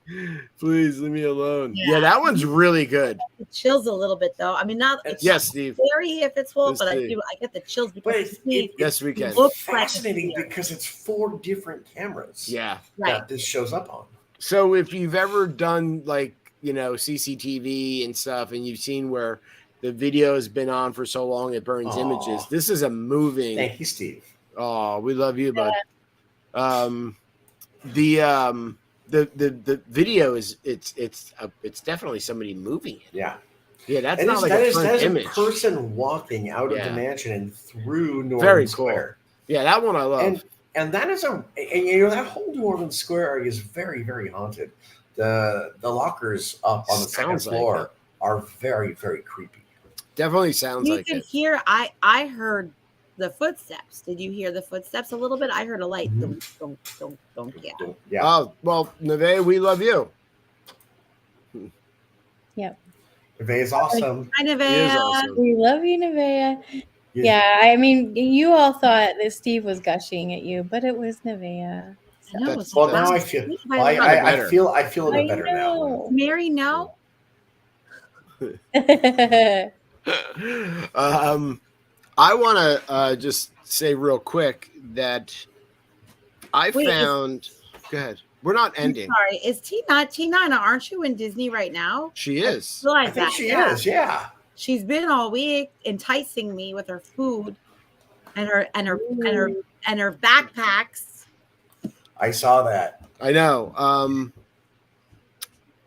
Please leave me alone. Yeah. Yeah, that one's really good. It chills a little bit though. I mean, not it's Yes, Steve. scary if it's Walt, Yes, but Steve. I get the chills But because to me, Yes, we can. It's looks like fascinating it's because it's 4 different cameras Yeah. right. that this shows up on. So if you've ever done CCTV and stuff, and you've seen where the video has been on for so long it burns images, this is a moving. Thank you, Steve. Oh, we love you, bud. The video is it's definitely somebody moving it. Yeah. Yeah, that's And not like that a is front image. a person walking out of Yeah. the mansion and through Northern Very cool. Square. Yeah, that one I love. And that is that whole Northern Square area is very, very haunted. The lockers up on the second Sounds like floor are very, very creepy. Definitely sounds You like can it. hear. I heard the footsteps. Did you hear the footsteps a little bit? I heard a light. Don't. Yeah. Yeah. Oh, well, Neve, we love you. Yep. Nevaeh is awesome. Kind of He is awesome. We love you, Nevaeh. Yeah, I mean, you all thought that Steve was gushing at you, but it was Nevaeh. I know, That's- it's Well, now I fast. feel I I feel a bit better now. know. Mary, no. I want to just say real quick that I Wait, found. Go ahead. We're not ending. Sorry, is T9? Aren't you in Disney right now? She is. I realize I think that. she Yeah. is, yeah. She's been all week enticing me with her food and her backpacks. I saw that. I know.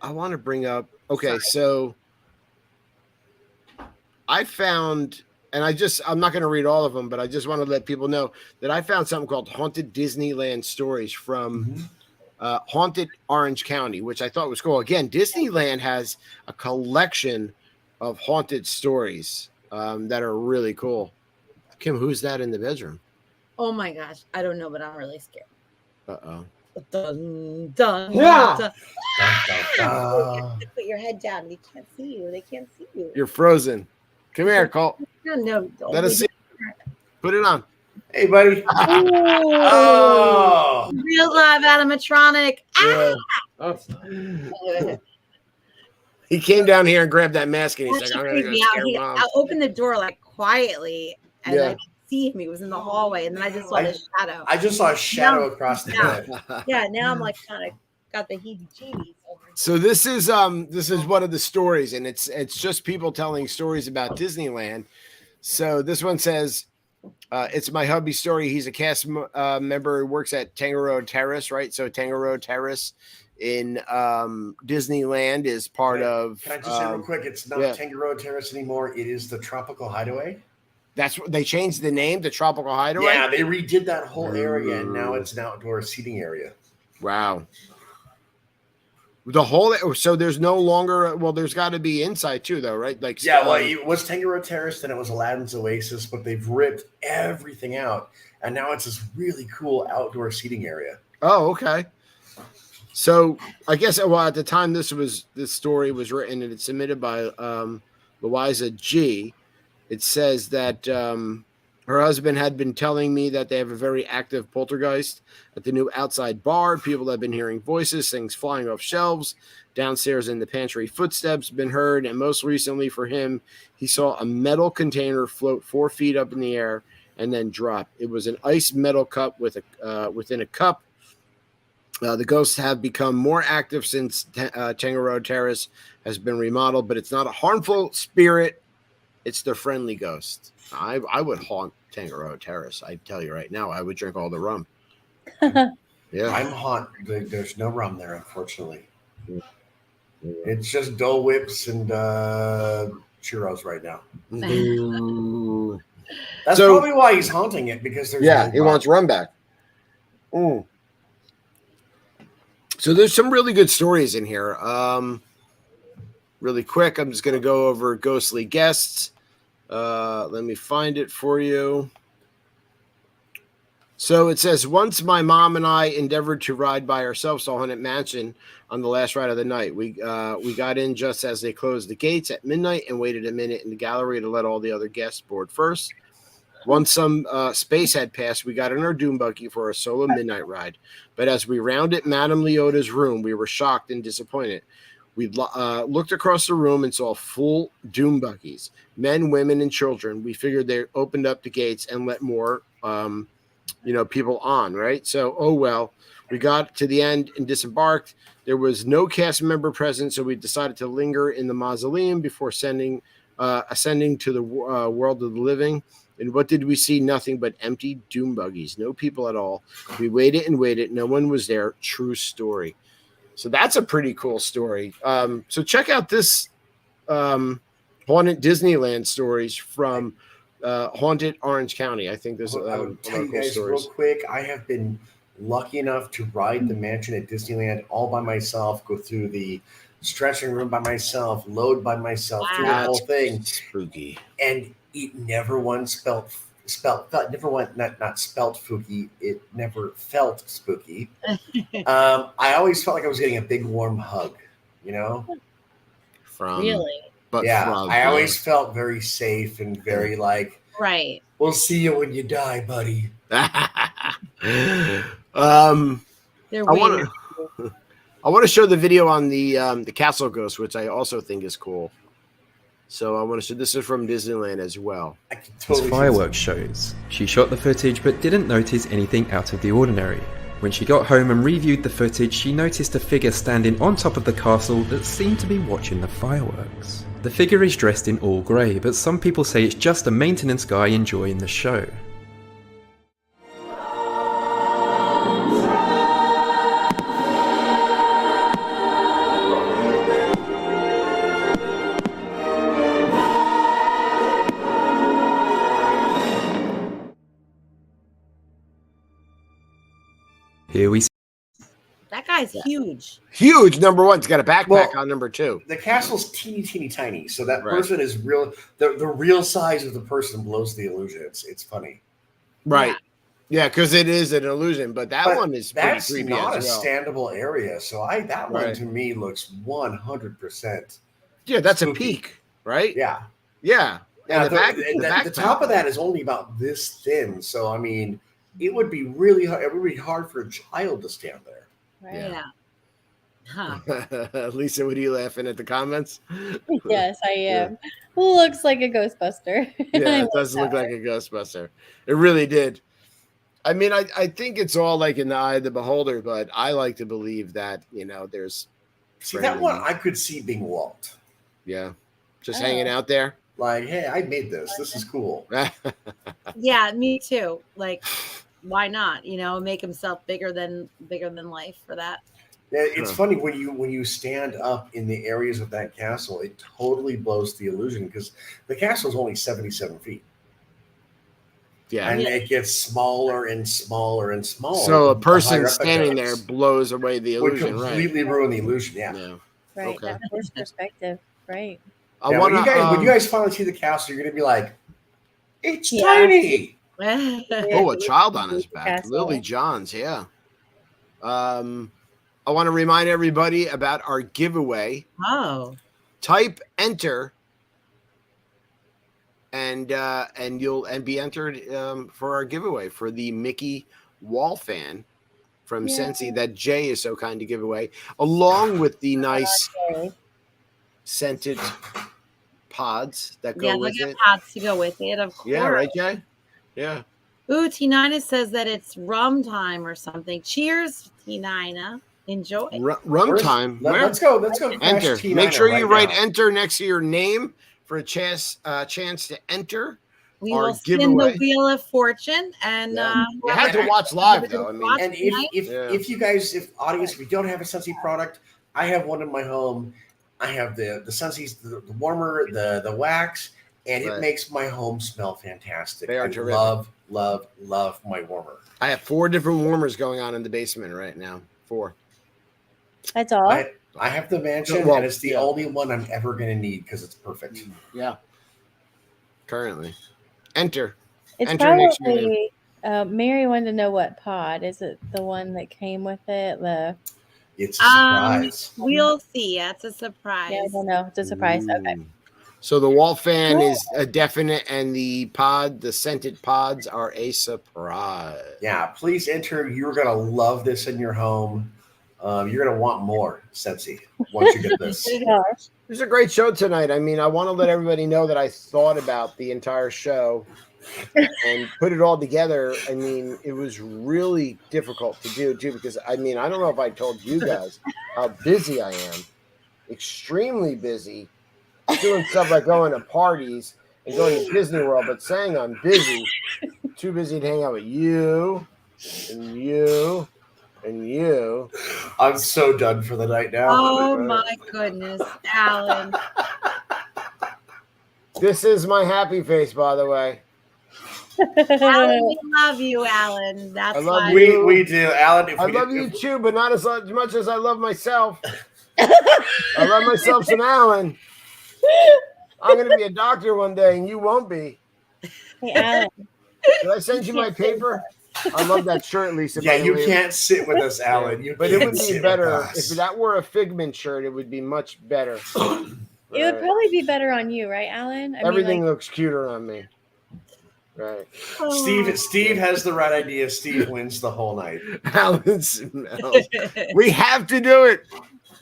I want to bring up. Okay, so I found, and I'm not going to read all of them, but I just want to let people know that I found something called Haunted Disneyland Stories from Haunted Orange County, which I thought was cool. Again, Disneyland has a collection of haunted stories that are really cool. Kim, who's that in the bedroom? Oh my gosh, I don't know, but I'm really scared. Uh-oh. Dun, dun, Yeah. dun. Dun, dun, dun. Put your head down. They can't see you. They can't see you. You're frozen. Come here, Colt. No, don't. Let us see. Put it on. Hey, buddy. Oh. Real live animatronic. Yeah. He came down here and grabbed that mask, and he's That like, shit "I'm gonna freaked go me out. scare Mom." I opened the door like quietly, and Yeah. I didn't see him. He was in the hallway, and then I just saw the shadow. I just saw a shadow across the Yeah. head. Yeah, now I'm like kind of got the heebie-jeebies. So this is one of the stories, and it's just people telling stories about Disneyland. So this one says, it's my hubby's story. He's a cast member who works at Tangaroa Terrace, right? So Tangaroa Terrace in Disneyland is part of. Can I just say real quick? It's not Tangaroa Terrace anymore. It is the Tropical Hideaway. That's what they changed the name to Tropical Hideaway. Yeah, they redid that whole area, and now it's an outdoor seating area. Wow. The whole, so there's no longer, well, there's got to be inside too, though, right? Like, yeah, well, it was Tangaroa Terrace, then it was Aladdin's Oasis, but they've ripped everything out, and now it's this really cool outdoor seating area. Oh, okay. So I guess, well, at the time this story was written and it's submitted by Louisa G. It says that her husband had been telling me that they have a very active poltergeist at the new outside bar. People have been hearing voices, things flying off shelves. Downstairs in the pantry, footsteps been heard. And most recently for him, he saw a metal container float 4 feet up in the air and then drop. It was an ice metal cup within a cup. The ghosts have become more active since Tangaroa Terrace has been remodeled, but it's not a harmful spirit. It's the friendly ghost. I would haunt Tangaroa Terrace. I tell you right now, I would drink all the rum. Yeah. I'm hot. There's no rum there, unfortunately. Yeah. It's just Dole Whips and churros right now. Ooh. That's So- probably why he's haunting it, because there's Yeah, no he rum. wants rum back. Mm. So there's some really good stories in here. Really quick, I'm just going to go over ghostly guests. Let me find it for you. So it says, once my mom and I endeavored to ride by ourselves to Haunted Mansion on the last ride of the night. We got in just as they closed the gates at midnight and waited a minute in the gallery to let all the other guests board first. Once some space had passed, we got in our doom buggy for a solo midnight ride. But as we rounded Madame Leota's room, we were shocked and disappointed. We looked across the room and saw full doom buggies, men, women, and children. We figured they opened up the gates and let more people on, right? So, oh well, we got to the end and disembarked. There was no cast member present, so we decided to linger in the mausoleum before ascending to the world of the living. And what did we see? Nothing but empty doom buggies. No people at all. We waited and waited. No one was there. True story. So that's a pretty cool story. So check out this Haunted Disneyland stories from Haunted Orange County. I think there's I a would lot tell you of cool guys stories. real quick. I have been lucky enough to ride the mansion at Disneyland all by myself, go through the stretching room by myself, load by myself, through the That's whole thing, spooky. and it never once felt not spelt spooky. It never felt spooky. I always felt like I was getting a big warm hug. From Really? but yeah, from I always felt very safe and very like, Right. we'll see you when you die, buddy. They're I weird. want to show the video on the Castle Ghost, which I also think is cool. So I want to show. This is from Disneyland as well. I can It's totally fireworks shows. She shot the footage but didn't notice anything out of the ordinary. When she got home and reviewed the footage, she noticed a figure standing on top of the castle that seemed to be watching the fireworks. The figure is dressed in all grey, but some people say it's just a maintenance guy enjoying the show. Here we see That guy's huge. Huge number one. It's got a backpack Well, on number two. The castle's teeny tiny, so that Right. person is real. The real size of the person blows the illusion. It's funny. Right. Yeah, because it is an illusion, but that But one is pretty that's creepy not a as well. standable area. So that one Right. to me looks 100%. Yeah, that's spooky. a peak, right? Yeah. Yeah. Yeah, And the top of that is only about this thin. So I mean, it would be really hard. It would be hard for a child to stand there. Right. Yeah. Huh. Lisa, what are you laughing at the comments? Yes, I am. Looks like a Ghostbuster. Yeah, it does look like a Ghostbuster. It really did. I mean, I think it's all like in the eye of the beholder, but I like to believe that, there's See, that one I could see being walked. just hanging out there. Like, hey, I made this. This is cool. Yeah, me too. Like, why not? Make himself bigger than life for that. Yeah, it's funny when you stand up in the areas of that castle, it totally blows the illusion because the castle is only 77 feet. Yeah. And it gets smaller and smaller and smaller. So a the person higher up it standing there goes. blows away the Would illusion, right? completely ruin the illusion. Yeah. Right. Okay. That first perspective. Right. I Yeah, want when you guys finally see the castle, you're gonna be like, it's Yeah. tiny. a child on his back. Castle. Lily Johns, yeah. I want to remind everybody about our giveaway. Oh. Type enter and you'll be entered for our giveaway for the Mickey wall fan from Yeah. Scentsy that Jay is so kind to give away, along with the nice Okay. scented pods that go Yeah, with they got it. pots to go with it, of course. Yeah, right, Jay? Yeah. Ooh, T9 says that it's rum time or something. Cheers, T9. Enjoy. Rum time. Where? Let's go. Let's go. crash Enter. T9 Make sure right you write now. enter next to your name for a chance to enter We our will spin giveaway. the Wheel of Fortune, and You had to watch live though. I mean, And if you guys, if audience, if you don't have a Scentsy product, I have one in my home. I have the Scentsy, the warmer, the wax, and it makes my home smell fantastic. They are I terrific. love my warmer. I have 4 different warmers going on in the basement right now. 4. That's all. I have the mansion, and it's the only one I'm ever going to need because it's perfect. Yeah. Currently, enter. It's enter next probably. Mary wanted to know what pod. Is it the one that came with it? It's a surprise. We'll see. That's a surprise. Yeah, I don't know. It's a surprise. Okay. So the wall fan is a definite, and the scented pods are a surprise. Yeah, please enter. You're going to love this in your home. You're going to want more, Scentsy, once you get this. It was a great show tonight. I mean, I want to let everybody know that I thought about the entire show and put it all together. I mean, it was really difficult to do, too, because, I mean, I don't know if I told you guys how busy I am. Extremely busy. Doing stuff like going to parties and going to Disney World, but saying I'm busy, too busy to hang out with you and you and you. I'm so done for the night now. Oh my goodness, Alan. This is my happy face, by the way. Alan, we love you, Alan. That's I love why. you. We do, Alan. I love you too, but not as much as I love myself. I love myself some Alan. I'm going to be a doctor one day, and you won't be. Hey, Alan. Did I send you my paper? I love that shirt, Lisa. Yeah, you can't sit with us, Alan. But it would be better if that were a Figment shirt. It would be much better. It would probably be better on you, right, Alan? Everything looks cuter on me. Right. Steve has the right idea. Steve wins the whole night. Alan smells. We have to do it.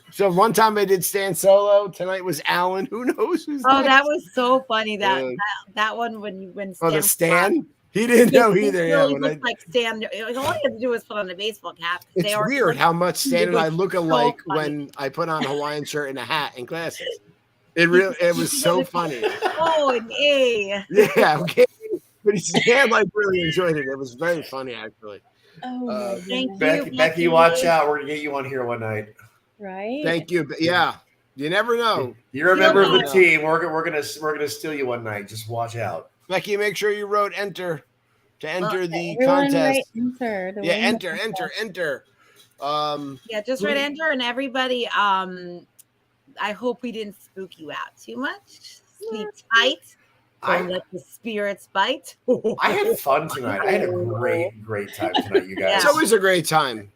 So one time I did stand solo. Tonight was Alan. Who knows who's that was so funny. That one when Stan. Oh, the Stan? He didn't know either. Really looked like Stan. All he had to do was put on a baseball cap. It's weird how much Stan and I look alike when I put on a Hawaiian shirt and a hat and glasses. It was so funny. Oh, an A. Yeah, okay. But Stan really enjoyed it. It was very funny, actually. Oh, thank you, Becky. Watch out. We're gonna get you on here one night. Right. Thank you. Yeah. You never know. You're a member of the team. We're gonna steal you one night. Just watch out. Becky, make sure you wrote enter to enter the contest. Enter. Enter. Yeah, just write enter, and everybody. I hope we didn't spook you out too much. Sleep tight. Don't let the spirits bite. I had fun tonight. I had a great time tonight, you guys. It's always a great time.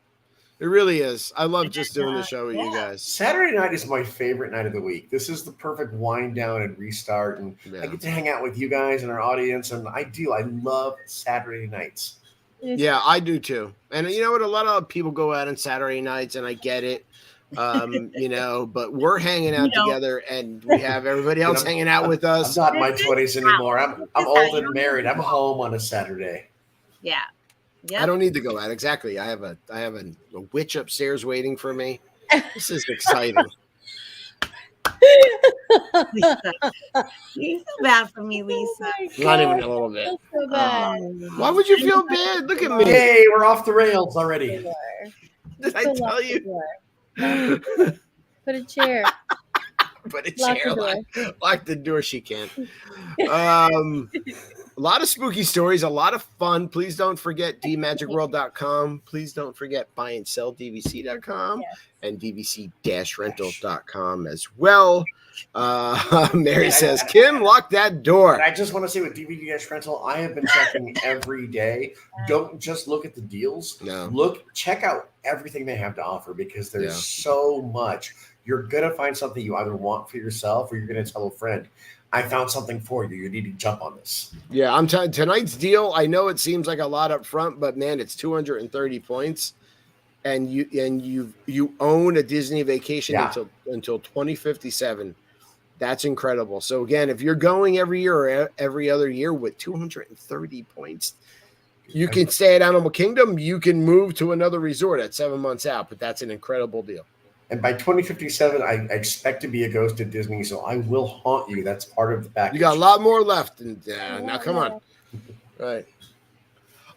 It really is. I love just doing the show with you guys. Saturday night is my favorite night of the week. This is the perfect wind down and restart, and I get to hang out with you guys and our audience, and I love Saturday nights. Yeah, I do too. And you know what? A lot of people go out on Saturday nights, and I get it. But we're hanging out together, and we have everybody else hanging out with us. I'm not in my 20s anymore. I'm old and married. I'm home on a Saturday. Yeah. Yep. I don't need to go out. Exactly. I have a witch upstairs waiting for me. This is exciting. Lisa, you feel bad for me, Lisa. Not even a little bit. So bad. Why would you feel bad? Look at me. Hey, we're off the rails already. Did I tell you? Put a chair. Put a chair. Lock the door. She can't. A lot of spooky stories, a lot of fun. Please don't forget dmagicworld.com. Please don't forget buyandselldvc.com and dvc-rentals.com as well. Mary says, Kim, lock that door. And I just want to say with DVD-rental, I have been checking every day. Don't just look at the deals. No. Check out everything they have to offer because there's so much. You're going to find something you either want for yourself or you're going to tell a friend. I found something for you. You need to jump on this. Yeah, I'm telling tonight's deal. I know it seems like a lot up front, but man, it's 230 points, and you own a Disney vacation until 2057. That's incredible. So again, if you're going every year or every other year with 230 points, you can stay at Animal Kingdom. You can move to another resort at 7 months out, but that's an incredible deal. And by 2057, I expect to be a ghost at Disney, so I will haunt you. That's part of the package. You got a lot more left. And now, come on. All right.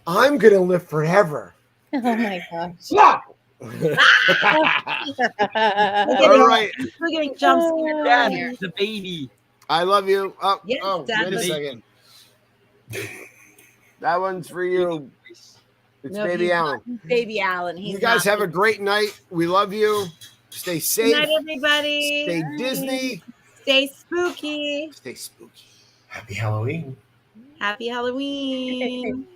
I'm going to live forever. Oh my gosh. No! All right. We're getting jump scared over Dad, here. the baby. I love you. Oh, Yes, Dad, wait a the second. That one's for you. It's No, Baby he's Alan. not Baby Alan. He's You guys not. have a great night. We love you. Stay Good safe. night, everybody. Stay Disney. Stay spooky. Stay spooky. Happy Halloween. Happy Halloween.